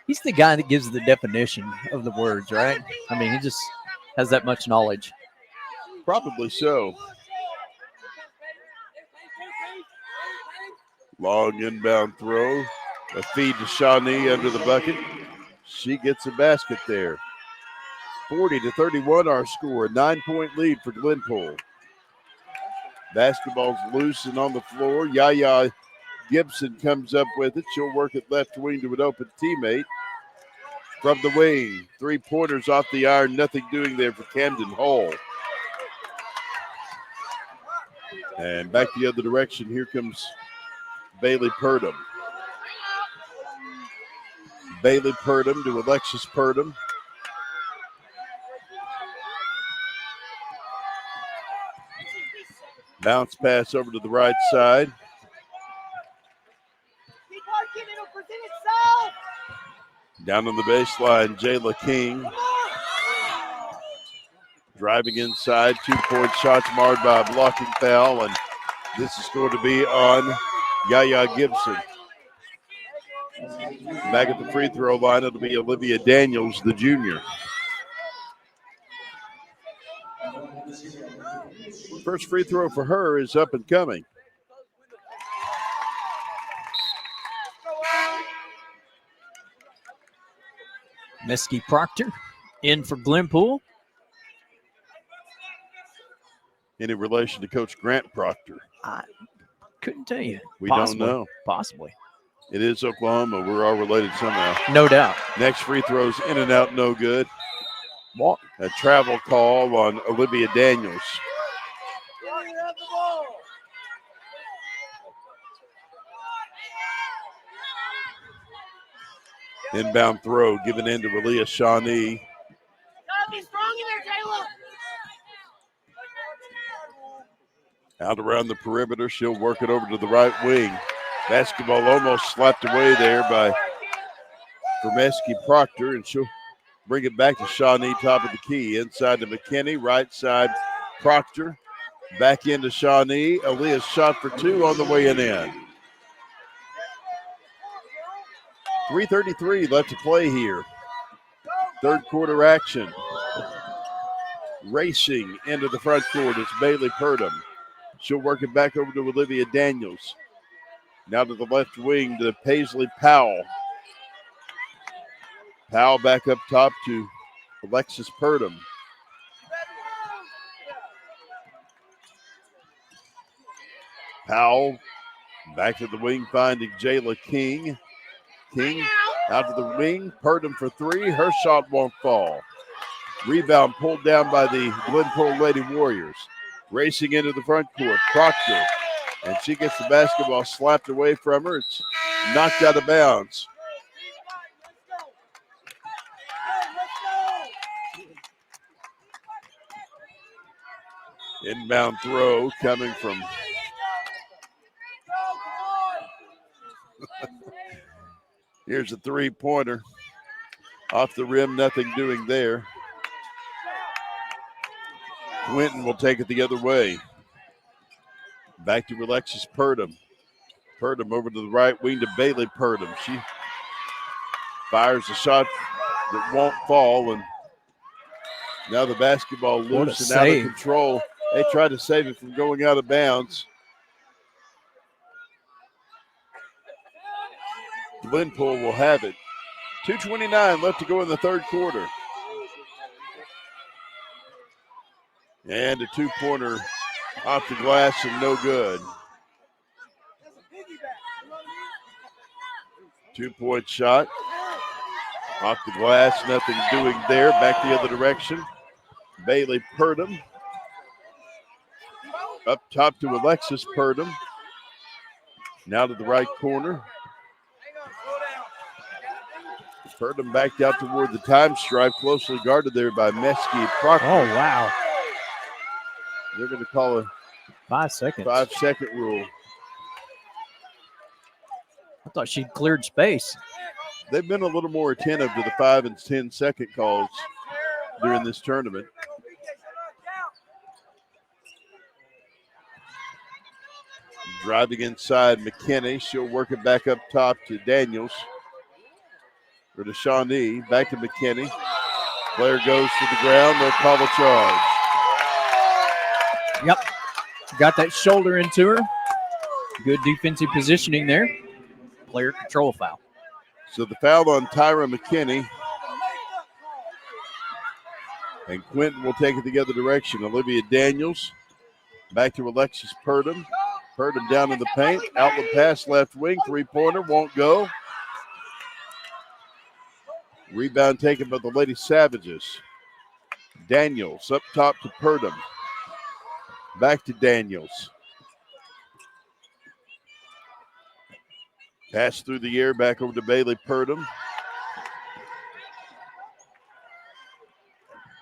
He's the guy that gives the definition of the words, right? I mean, he just has that much knowledge. Probably so. Long inbound throw. A feed to Shawnee under the bucket. She gets a basket there. 40-31 our score. 9-point lead for Glenpool. Basketball's loose and on the floor. Yaya Gibson comes up with it. She'll work it left wing to an open teammate. From the wing, 3-pointers off the iron. Nothing doing there for Camden Hall. And back the other direction. Here comes Bailey Purdom. Bailey Purdom to Alexis Purdom. Bounce pass over to the right side. Down on the baseline, Jayla King. Driving inside, 2-point shots marred by a blocking foul, and this is going to be on Yaya Gibson. Back at the free throw line, it'll be Olivia Daniels, the junior. First free throw for her is up and coming. Mesky Proctor in for Glenpool. Any relation to Coach Grant Proctor? I couldn't tell you. We Possibly. don't know. Possibly. It is Oklahoma. We're all related somehow. No doubt. Next free throw's in and out, no good. A travel call on Olivia Daniels. Inbound throw given in to Aaliyah Shawnee. Out around the perimeter, she'll work it over to the right wing. Basketball almost slapped away there by Mesky Proctor, and she'll bring it back to Shawnee, top of the key. Inside to McKinney, right side Proctor. Back into Shawnee. Aaliyah's shot for two on the way and in. 3:33 left to play here. Third quarter action. Racing into the front court is Bailey Purdom. She'll work it back over to Olivia Daniels. Now to the left wing to Paisley Powell. Powell back up top to Alexis Purdom. Powell back to the wing, finding Jayla King. King out to the wing. Purdom for three. Her shot won't fall. Rebound pulled down by the Glenpool Lady Warriors. Racing into the front court. Proctor. And she gets the basketball slapped away from her. It's knocked out of bounds. Inbound throw coming from here's a three-pointer. Off the rim, nothing doing there. Quinton will take it the other way. Back to Alexis Purdom. Purdom over to the right wing to Bailey Purdom. She fires a shot that won't fall, and now the basketball loose and out of control. They tried to save it from going out of bounds. Glenpool will have it. 2:29 left to go in the third quarter. And a two-pointer off the glass and no good. 2-point shot. Off the glass, nothing doing there. Back the other direction. Bailey Purdom. Up top to Alexis Purdom. Now to the right corner. Purdom backed out toward the time stripe, closely guarded there by Mesky Proctor. Oh, wow. They're going to call a 5 seconds. 5-second rule. I thought she'd cleared space. They've been a little more attentive to the 5 and 10 second calls during this tournament. Driving inside McKinney. She'll work it back up top to Daniels. Or to Shawnee. Back to McKinney. Player goes to the ground. They'll call a charge. Yep. Got that shoulder into her. Good defensive positioning there. Player control foul. So the foul on Tyra McKinney. And Quinton will take it the other direction. Olivia Daniels. Back to Alexis Purdom. Purdom down in the paint. Outlet pass left wing. 3-pointer won't go. Rebound taken by the Lady Savages. Daniels up top to Purdom. Back to Daniels. Pass through the air back over to Bailey Purdom.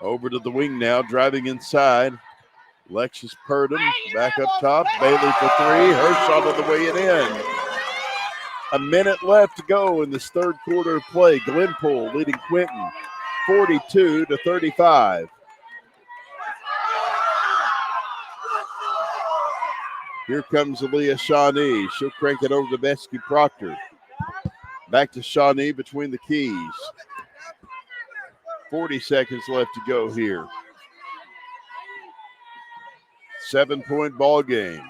Over to the wing now, driving inside. Alexis Purdom back up top. Bailey for 3. Her shot on the way and in. A minute left to go in this third quarter of play. Glenpool leading Quinton 42-35. Here comes Aaliyah Shawnee. She'll crank it over to Mesky Proctor. Back to Shawnee between the keys. 40 seconds left to go here. 7-point ball game.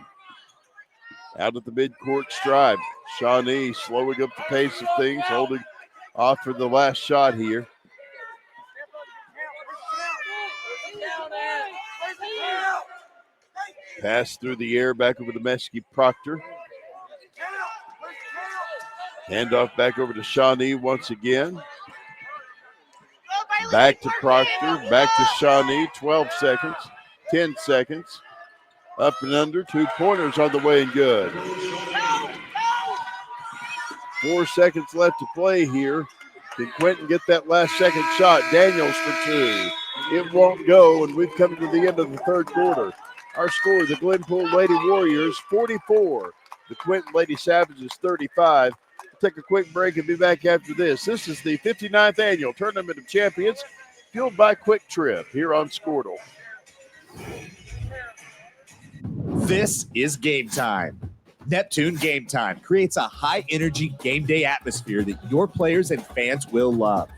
Out at the midcourt stripe. Shawnee slowing up the pace of things, holding off for the last shot here. Pass through the air back over to Mesky Proctor. Handoff back over to Shawnee once again. Back to Proctor, back to Shawnee. 12 seconds, 10 seconds. Up and under, 2-pointers on the way and good. 4 seconds left to play here. Can Quinton get that last second shot? Daniels for 2. It won't go, and we've come to the end of the third quarter. Our score, the Glenpool Lady Warriors 44. The Quinton Lady Savages 35. We'll take a quick break and be back after this. This is the 59th Annual Tournament of Champions, fueled by Quick Trip here on Squirtle. This is Game Time. Neptune Game Time creates a high-energy game day atmosphere that your players and fans will love.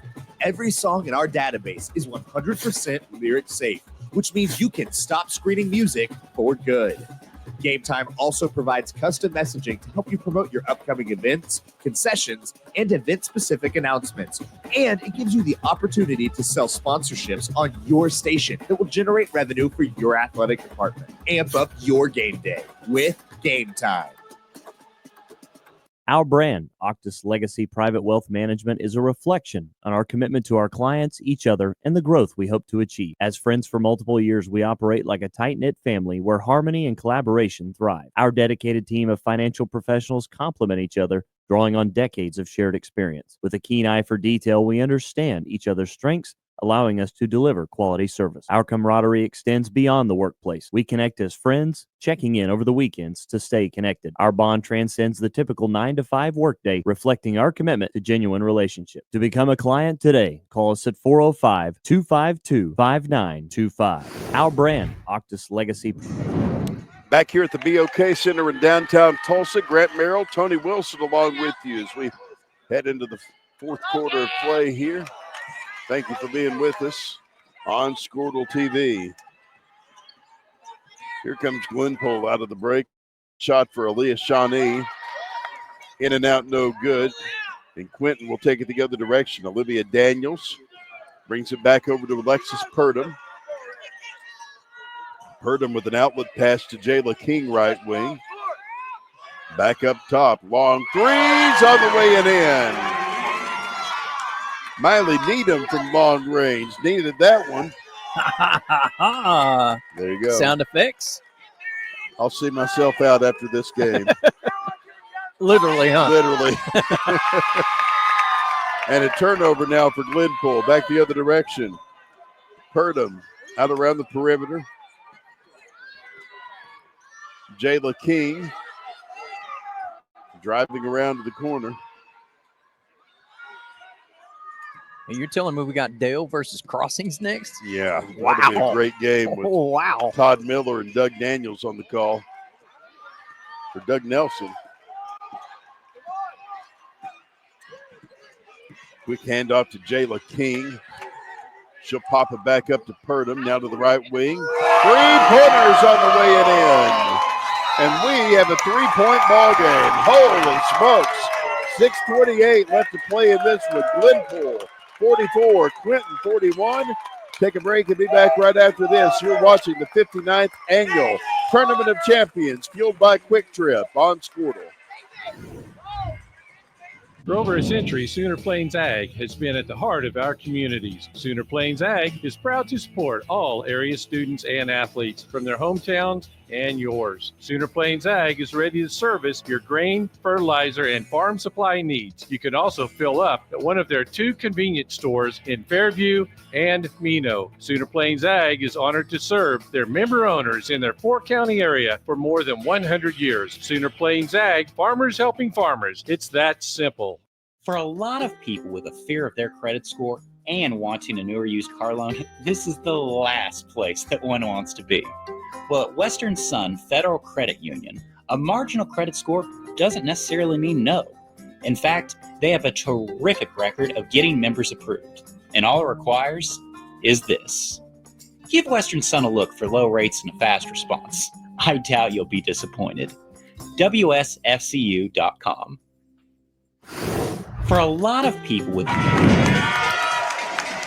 Every song in our database is 100% lyric safe, which means you can stop screening music for good. Game Time also provides custom messaging to help you promote your upcoming events, concessions, and event-specific announcements. And it gives you the opportunity to sell sponsorships on your station that will generate revenue for your athletic department. Amp up your game day with Game Time. Our brand, Octus Legacy Private Wealth Management, is a reflection on our commitment to our clients, each other, and the growth we hope to achieve. As friends for multiple years, we operate like a tight-knit family where harmony and collaboration thrive. Our dedicated team of financial professionals complement each other, drawing on decades of shared experience. With a keen eye for detail, we understand each other's strengths, allowing us to deliver quality service. Our camaraderie extends beyond the workplace. We connect as friends, checking in over the weekends to stay connected. Our bond transcends the typical 9-to-5 workday, reflecting our commitment to genuine relationship. To become a client today, call us at 405-252-5925. Our brand, Octus Legacy. Back here at the BOK Center in downtown Tulsa, Grant Merrill, Tony Wilson along with you as we head into the fourth quarter of play here. Thank you for being with us on Squirtle TV. Here comes Glenpool out of the break. Shot for Aaliyah Shawnee. In and out, no good. And Quinton will take it the other direction. Olivia Daniels brings it back over to Alexis Purdom. Purdom with an outlet pass to Jayla King, right wing. Back up top, long threes on the way and in. Miley Needham from long range needed that one. There you go. Sound effects. I'll see myself out after this game. Literally, huh? Literally. And a turnover now for Glenpool. Back the other direction. Purdom out around the perimeter. Jayla King driving around to the corner. And you're telling me we got Dale versus Crossings next? Yeah, Wow. that'll be a great game with wow. Todd Miller and Doug Daniels on the call. For Doug Nelson. Quick handoff to Jayla King. She'll pop it back up to Purdom, now to the right wing. 3-pointers on the way and in. And we have a 3-point ball game. Holy smokes. 6:28 left to play in this one. Glenpool 44, Quinton 41. Take a break and be back right after this. You're watching the 59th Annual Tournament of Champions, fueled by Quick Trip on Squirtle. For over a century, Sooner Plains Ag has been at the heart of our communities. Sooner Plains Ag is proud to support all area students and athletes from their hometowns and yours. Sooner Plains Ag is ready to service your grain, fertilizer, and farm supply needs. You can also fill up at one of their 2 convenience stores in Fairview and Mino. Sooner Plains Ag is honored to serve their member owners in their 4-county area for more than 100 years. Sooner Plains Ag, farmers helping farmers. It's that simple. For a lot of people with a fear of their credit score and wanting a new or used car loan, this is the last place that one wants to be. Well, at Western Sun Federal Credit Union, a marginal credit score doesn't necessarily mean no. In fact, they have a terrific record of getting members approved. And all it requires is this. Give Western Sun a look for low rates and a fast response. I doubt you'll be disappointed. WSFCU.com. For a lot of people with...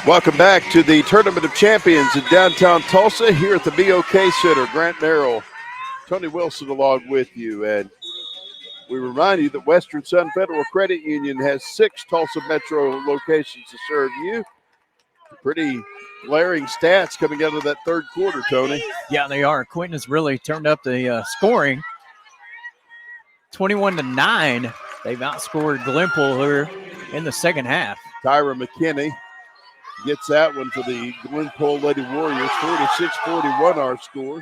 Welcome back to the Tournament of Champions in downtown Tulsa here at the BOK Center. Grant Merrill, Tony Wilson along with you. And we remind you that Western Sun Federal Credit Union has 6 Tulsa Metro locations to serve you. Pretty glaring stats coming out of that third quarter, Tony. Yeah, they are. Quinton has really turned up the scoring. 21-9. They've outscored Glenpool here in the second half. Tyra McKinney gets that one for the Glenpool Lady Warriors. 46-41 our score.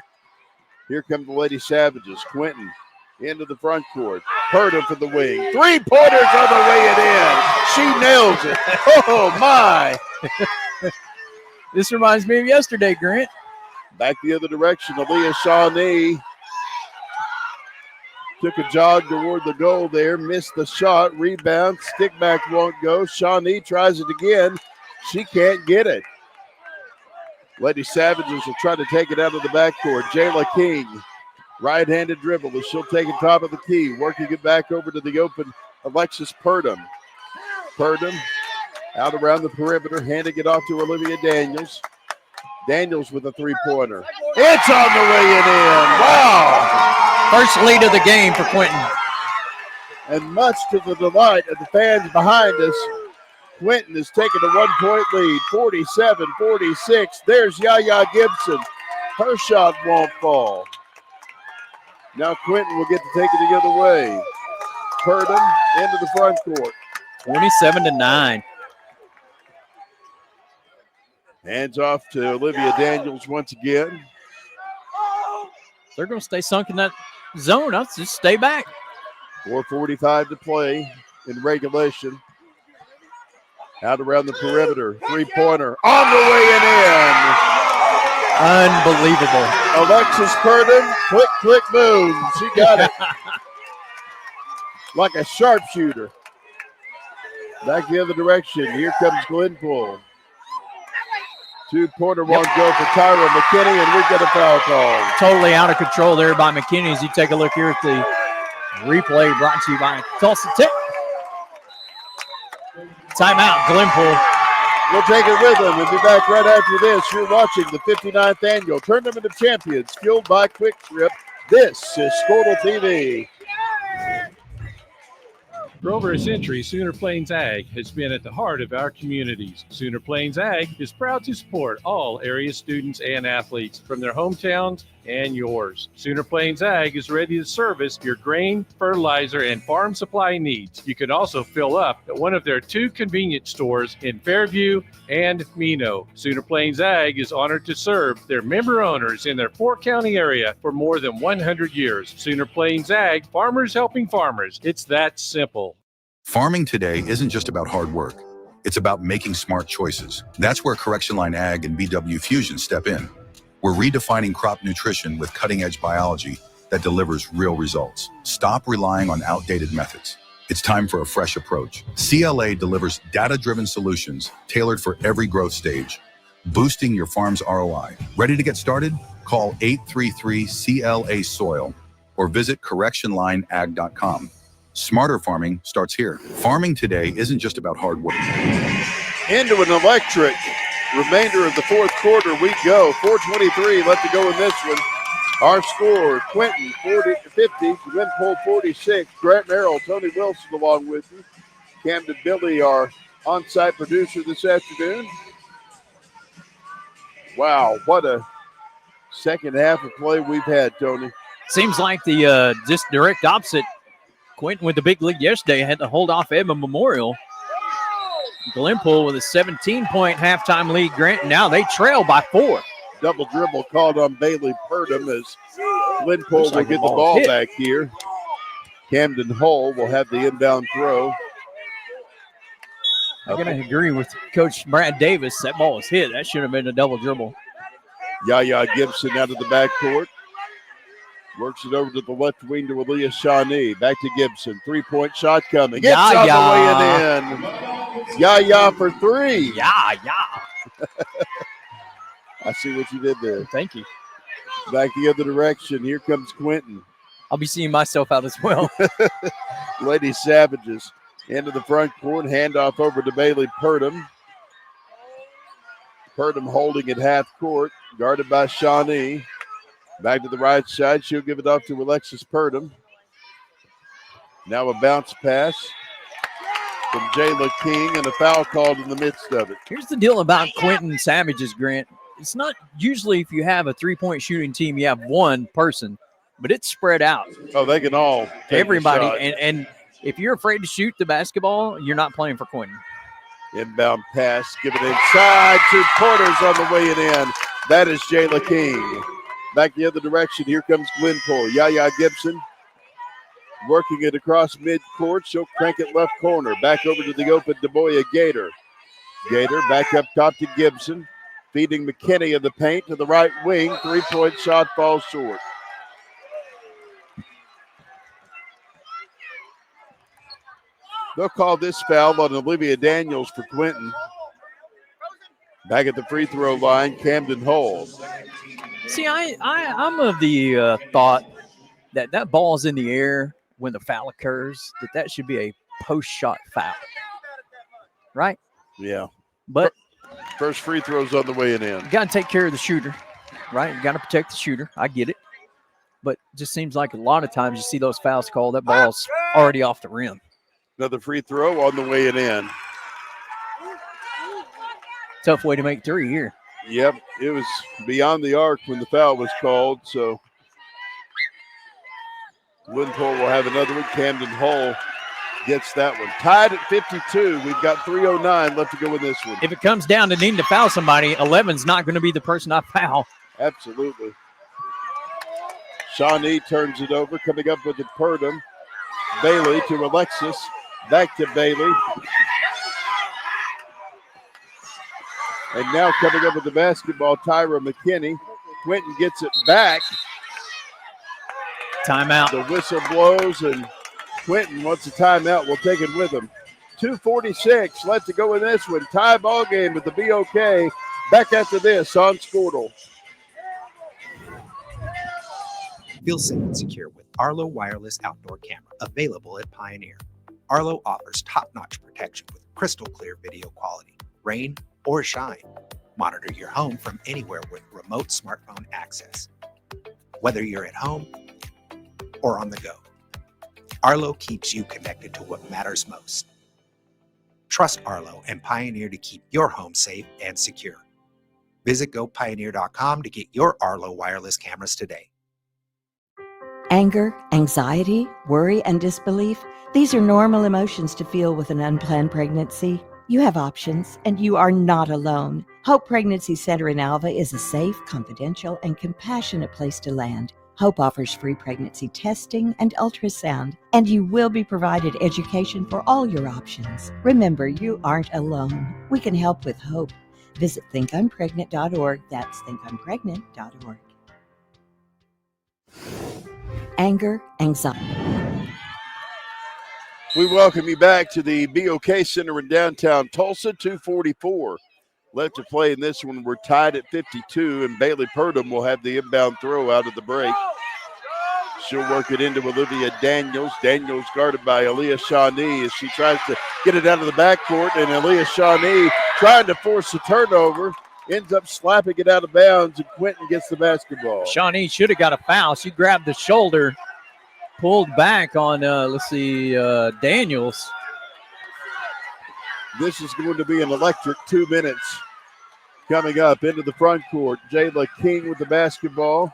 Here come the Lady Savages. Quinton into the front court. Purdom for the wing. 3-pointers on the way and in. She nails it. Oh, my. This reminds me of yesterday, Grant. Back the other direction. Aaliyah Shawnee took a jog toward the goal there. Missed the shot. Rebound. Stick back won't go. Shawnee tries it again. She can't get it. Lady Savages will try to take it out of the backcourt. Jayla King, right-handed dribble as she'll take it top of the key, working it back over to the open Alexis Purdom. Purdom out around the perimeter, handing it off to Olivia Daniels. Daniels with a 3-pointer. It's on the way and in. Wow. First lead of the game for Quinton. And much to the delight of the fans behind us, Quinton has taken a 1-point lead, 47-46. There's Yaya Gibson. Her shot won't fall. Now Quinton will get to take it the other way. Purdom into the front court. 27-9. Hands off to Olivia Daniels once again. They're going to stay sunk in that zone. Let's just stay back. 4:45 to play in regulation. Out around the perimeter. 3-pointer on the way and in. Unbelievable. Alexis Purdom, quick move. She got it. Like a sharpshooter. Back the other direction. Here comes Glenpool. 2-pointer won't go for Tyra McKinney, and we've got a foul call. Totally out of control there by McKinney as you take a look here at the replay brought to you by Tulsa Tech. Timeout, Glenpool. We'll take it with them. We'll be back right after this. You're watching the 59th Annual Tournament of Champions, fueled by Quick Trip. This is Squirtle TV. For over a century, Sooner Plains Ag has been at the heart of our communities. Sooner Plains Ag is proud to support all area students and athletes from their hometowns and yours. Sooner Plains Ag is ready to service your grain, fertilizer, and farm supply needs. You can also fill up at one of their 2 convenience stores in Fairview and Mino. Sooner Plains Ag is honored to serve their member owners in their 4-county area for more than 100 years. Sooner Plains Ag, farmers helping farmers. It's that simple. Farming today isn't just about hard work. It's about making smart choices. That's where Correction Line Ag and BW Fusion step in. We're redefining crop nutrition with cutting-edge biology that delivers real results. Stop relying on outdated methods. It's time for a fresh approach. CLA delivers data-driven solutions tailored for every growth stage, boosting your farm's ROI. Ready to get started? Call 833-CLA-SOIL or visit correctionlineag.com. Smarter farming starts here. Farming today isn't just about hard work. Into an electric remainder of the fourth quarter we go. 4:23 left to go in this one. Our score, Quinton 50, Glenpool 46. Grant Merrill, Tony Wilson along with you. Camden Billy, our on-site producer this afternoon. Wow, what a second half of play we've had, Tony. Seems like the just direct opposite. Quinton with the big lead yesterday had to hold off Edmond Memorial. Glenpool with a 17-point halftime lead. Grant, now they trail by 4. Double dribble called on Bailey Purdom as Glenpool will get the ball back here. Camden Hull will have the inbound throw. I'm going to agree with Coach Brad Davis. That ball was hit. That should have been a double dribble. Yaya Gibson out of the backcourt. Works it over to the left wing to Aaliyah Shawnee. Back to Gibson. 3-point shot coming. It's on the way and in. Yaya for 3. Yeah. I see what you did there. Thank you. Back the other direction. Here comes Quinton. I'll be seeing myself out as well. Lady Savages into the front court. Handoff over to Bailey Purdom. Purdom holding at half court. Guarded by Shawnee. Back to the right side. She'll give it off to Alexis Purdom. Now a bounce pass from Jayla King and a foul called in the midst of it. Here's the deal about Quinton Savages, Grant. It's not usually if you have a 3-point shooting team, you have one person, but it's spread out. Oh, they can all take everybody. a shot. And if you're afraid to shoot the basketball, you're not playing for Quinton. Inbound pass, given inside. 2 quarters on the way and in. That is Jayla King. Back the other direction. Here comes Glenpool. Yaya Gibson working it across midcourt. She'll crank it left corner. Back over to the open Deboya Gator. Gator back up top to Gibson. Feeding McKinney in the paint to the right wing. 3-point shot falls short. They'll call this foul on Olivia Daniels for Quinton. Back at the free throw line, Camden Hull. See, I'm of the thought that ball is in the air when the foul occurs, that should be a post-shot foul, right? Yeah. But first free throw's on the way and in. You got to take care of the shooter, right? You got to protect the shooter. I get it. But it just seems like a lot of times you see those fouls called, that ball's already off the rim. Another free throw on the way and in. Tough way to make 3 here. Yep, it was beyond the arc when the foul was called, so Glenpool will have another one. Camden Hull gets that one. Tied at 52. We've got 3:09 left to go in this one. If it comes down to needing to foul somebody, 11's not going to be the person I foul. Absolutely. Shawnee turns it over, coming up with the Purdom. Bailey to Alexis. Back to Bailey. And now coming up with the basketball, Tyra McKinney. Quinton gets it back. Timeout. The whistle blows, and Quinton wants a timeout. We'll take it with him. 2:46 left to go in this one. Tie ball game at the BOK. Back after this on Squirtle. Feel safe and secure with Arlo Wireless Outdoor Camera, available at Pioneer. Arlo offers top-notch protection with crystal clear video quality, rain or shine. Monitor your home from anywhere with remote smartphone access, whether you're at home or on the go. Arlo keeps you connected to what matters most. Trust Arlo and Pioneer to keep your home safe and secure. Visit gopioneer.com to get your Arlo wireless cameras today. Anger, anxiety, worry, and disbelief, these are normal emotions to feel with an unplanned pregnancy. You have options, and you are not alone. Hope Pregnancy Center in Alva is a safe, confidential, and compassionate place to land. Hope offers free pregnancy testing and ultrasound, and you will be provided education for all your options. Remember, you aren't alone. We can help with hope. Visit thinkimpregnant.org. That's thinkimpregnant.org. Anger, anxiety. We welcome you back to the BOK Center in downtown Tulsa. 2:44 left to play in this one. We're tied at 52, and Bailey Purdom will have the inbound throw out of the break. She'll work it into Olivia Daniels. Daniels guarded by Aaliyah Shawnee as she tries to get it out of the backcourt, and Aaliyah Shawnee trying to force a turnover, ends up slapping it out of bounds, and Quinton gets the basketball. Shawnee should have got a foul. She grabbed the shoulder, pulled back on, Daniels. This is going to be an electric 2 minutes coming up into the front court. Jayla King with the basketball.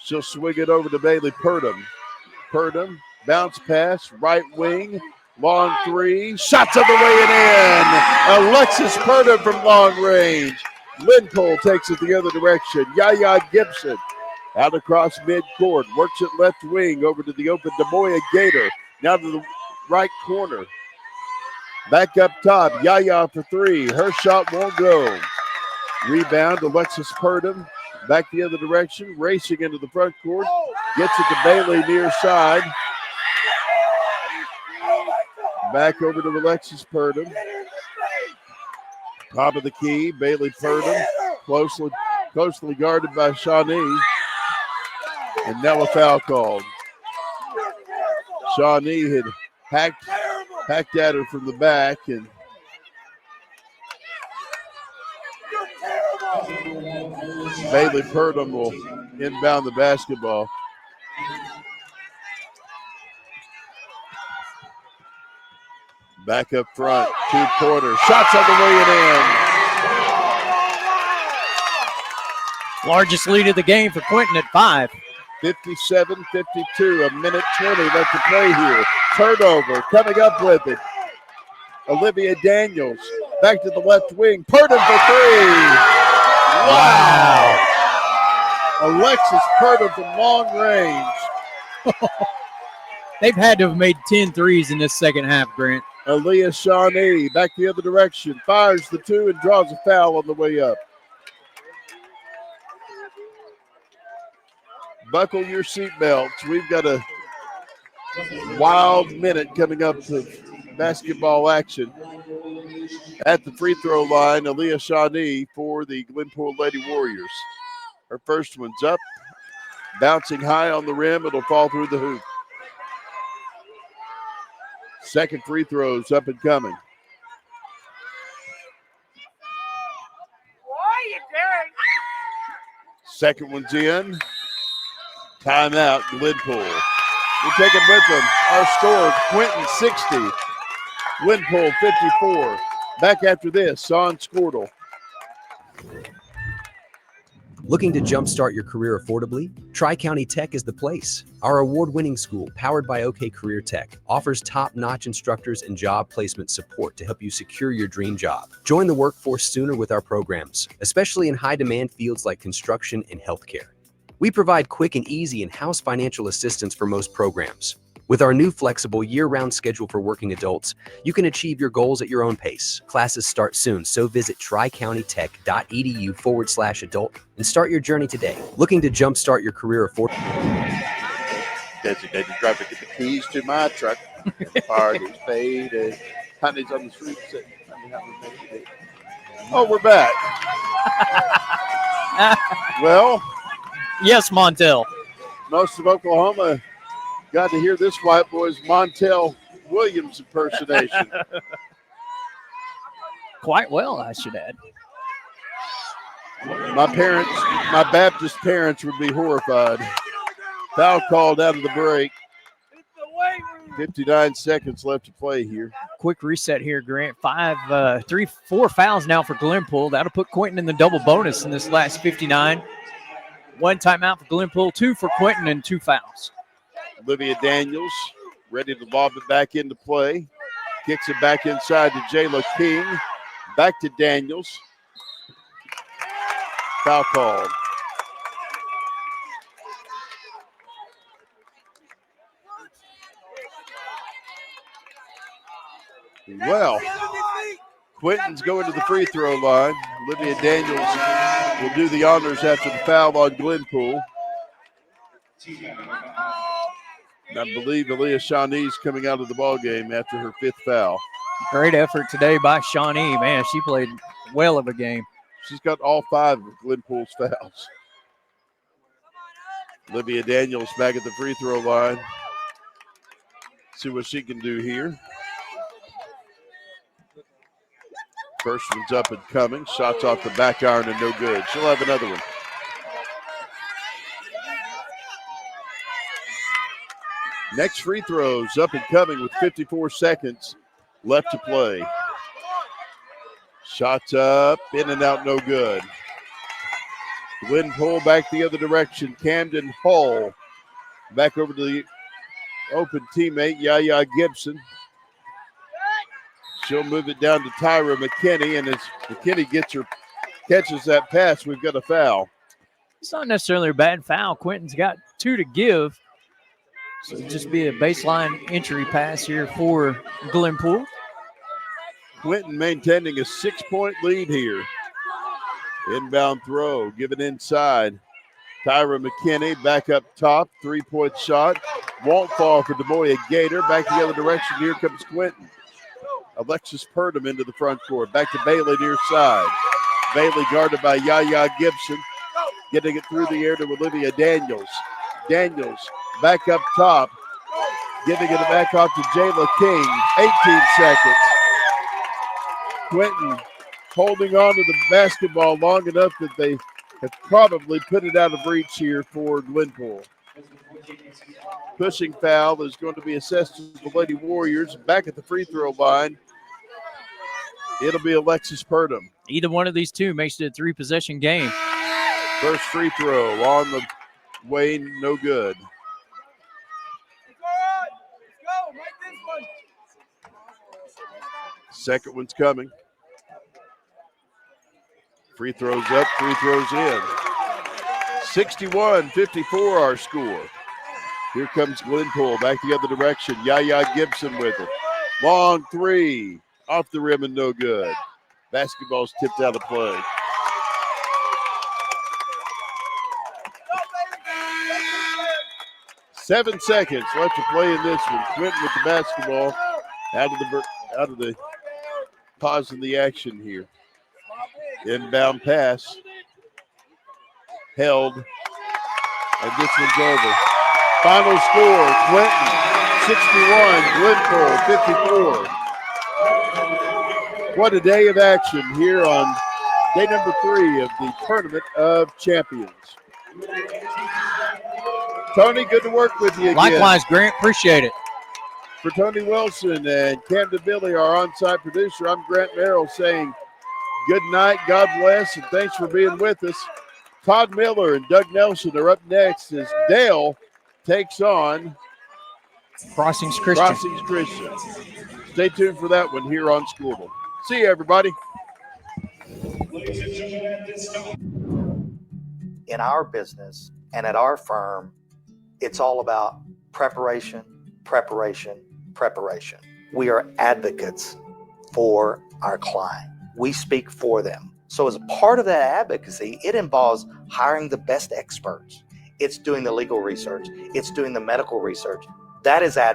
She'll swing it over to Bailey Purdom. Purdom, bounce pass, right wing, long three. Shots on the way and in. Alexis Purdom from long range. Glenpool takes it the other direction. Yaya Gibson out across midcourt. Works it left wing over to the open Demoya Gator. Now to the right corner. Back up top. Yaya for three. Her shot won't go. Rebound, Alexis Purdom. Back the other direction, racing into the front court. Gets it to Bailey near side. Back over to Alexis Purdom. Top of the key, Bailey Purdom. Closely guarded by Shawnee. And now a foul called. Shawnee had hacked at her from the back, and Bailey Purdom will inbound the basketball. Back up front, two-pointer. Shots on the way and in. Largest lead of the game for Quinton at 5. 57-52, a minute 20 left to play here. Turnover, coming up with it. Olivia Daniels, back to the left wing. Purdom for three. Wow. Alexis Purdom from long range. They've had to have made 10 threes in this second half, Grant. Aaliyah Shawnee back the other direction. Fires the two and draws a foul on the way up. Buckle your seatbelts. We've got a wild minute coming up to basketball action. At the free throw line, Aaliyah Shawnee for the Glenpool Lady Warriors. Her first one's up, bouncing high on the rim. It'll fall through the hoop. Second free throw's up and coming. Second one's in. Timeout, Glenpool. We'll take it with them. Our score, Quinton 60, Glenpool 54. Back after this on Squirtle. Looking to jumpstart your career affordably? Tri-County Tech is the place. Our award-winning school, powered by OK Career Tech, offers top-notch instructors and job placement support to help you secure your dream job. Join the workforce sooner with our programs, especially in high-demand fields like construction and healthcare. We provide quick and easy in-house financial assistance for most programs. With our new flexible year-round schedule for working adults, you can achieve your goals at your own pace. Classes start soon, so visit tricountytech.edu/adult and start your journey today. Looking to jumpstart your career affordably? Designated driver, get the keys to my truck. The party's paid. Honey's on the street. Oh, we're back. Well, yes, Montel. Most of Oklahoma got to hear this white boy's Montel Williams impersonation. Quite well, I should add. My Baptist parents would be horrified. Foul called out of the break. 59 seconds left to play here. Quick reset here, Grant. 4 fouls now for Glenpool. That'll put Quinton in the double bonus in this last 59. 1 timeout for Glenpool, 2 for Quinton, and 2 fouls. Olivia Daniels ready to lob it back into play. Kicks it back inside to Jayla King. Back to Daniels. Foul called. Well, Quinton's going to the free throw line. Olivia Daniels will do the honors after the foul on Glenpool. And I believe Aaliyah Shawnee's coming out of the ball game after her 5th foul. Great effort today by Shawnee. Man, she played well of a game. She's got all 5 of Glenpool's fouls. Olivia Daniels back at the free throw line. See what she can do here. First one's up and coming. Shots off the back iron and no good. She'll have another one. Next free throws up and coming with 54 seconds left to play. Shots up, in and out, no good. Glenpool back the other direction. Camden Hall back over to the open teammate, Yaya Gibson. She'll move it down to Tyra McKinney, and as McKinney catches that pass, we've got a foul. It's not necessarily a bad foul. Quinton's got 2 to give. So it'll just be a baseline entry pass here for Glenpool. Quinton maintaining a 6-point lead here. Inbound throw, given inside. Tyra McKinney back up top, 3-point shot. Won't fall for DeMoya Gator. Back the other direction, here comes Quinton. Alexis Purdom into the front court. Back to Bailey near side. Bailey guarded by Yaya Gibson. Getting it through the air to Olivia Daniels. Daniels back up top. Giving it back off to Jayla King. 18 seconds. Quinton holding on to the basketball long enough that they have probably put it out of reach here for Glenpool. Pushing foul is going to be assessed to the Lady Warriors. Back at the free throw line, it'll be Alexis Purdom. Either one of these two makes it a 3-possession game. First free throw on the way, no good. Second one's coming. Free throws up, free throws in. 61-54 our score. Here comes Glenpool back the other direction. Yaya Gibson with it. Long 3 off the rim and no good. Basketball's tipped out of play. Seven seconds left to play in this one. Quinton with the basketball out of the pause in the action here. Inbound pass. Held. And this one's over. Final score, Quinton 61, Glenpool 54. What a day of action here on day number 3 of the Tournament of Champions. Tony, good to work with you again. Likewise, Grant. Appreciate it. For Tony Wilson and Camden Billy, our on-site producer, I'm Grant Merrill saying good night, God bless, and thanks for being with us. Todd Miller and Doug Nelson are up next as Dale takes on Crossings Christian. Crossings Christian. Stay tuned for that one here on Schoolville. See you, everybody. In our business and at our firm, it's all about preparation, preparation, preparation. We are advocates for our client. We speak for them. So as part of that advocacy, it involves hiring the best experts. It's doing the legal research. It's doing the medical research. That is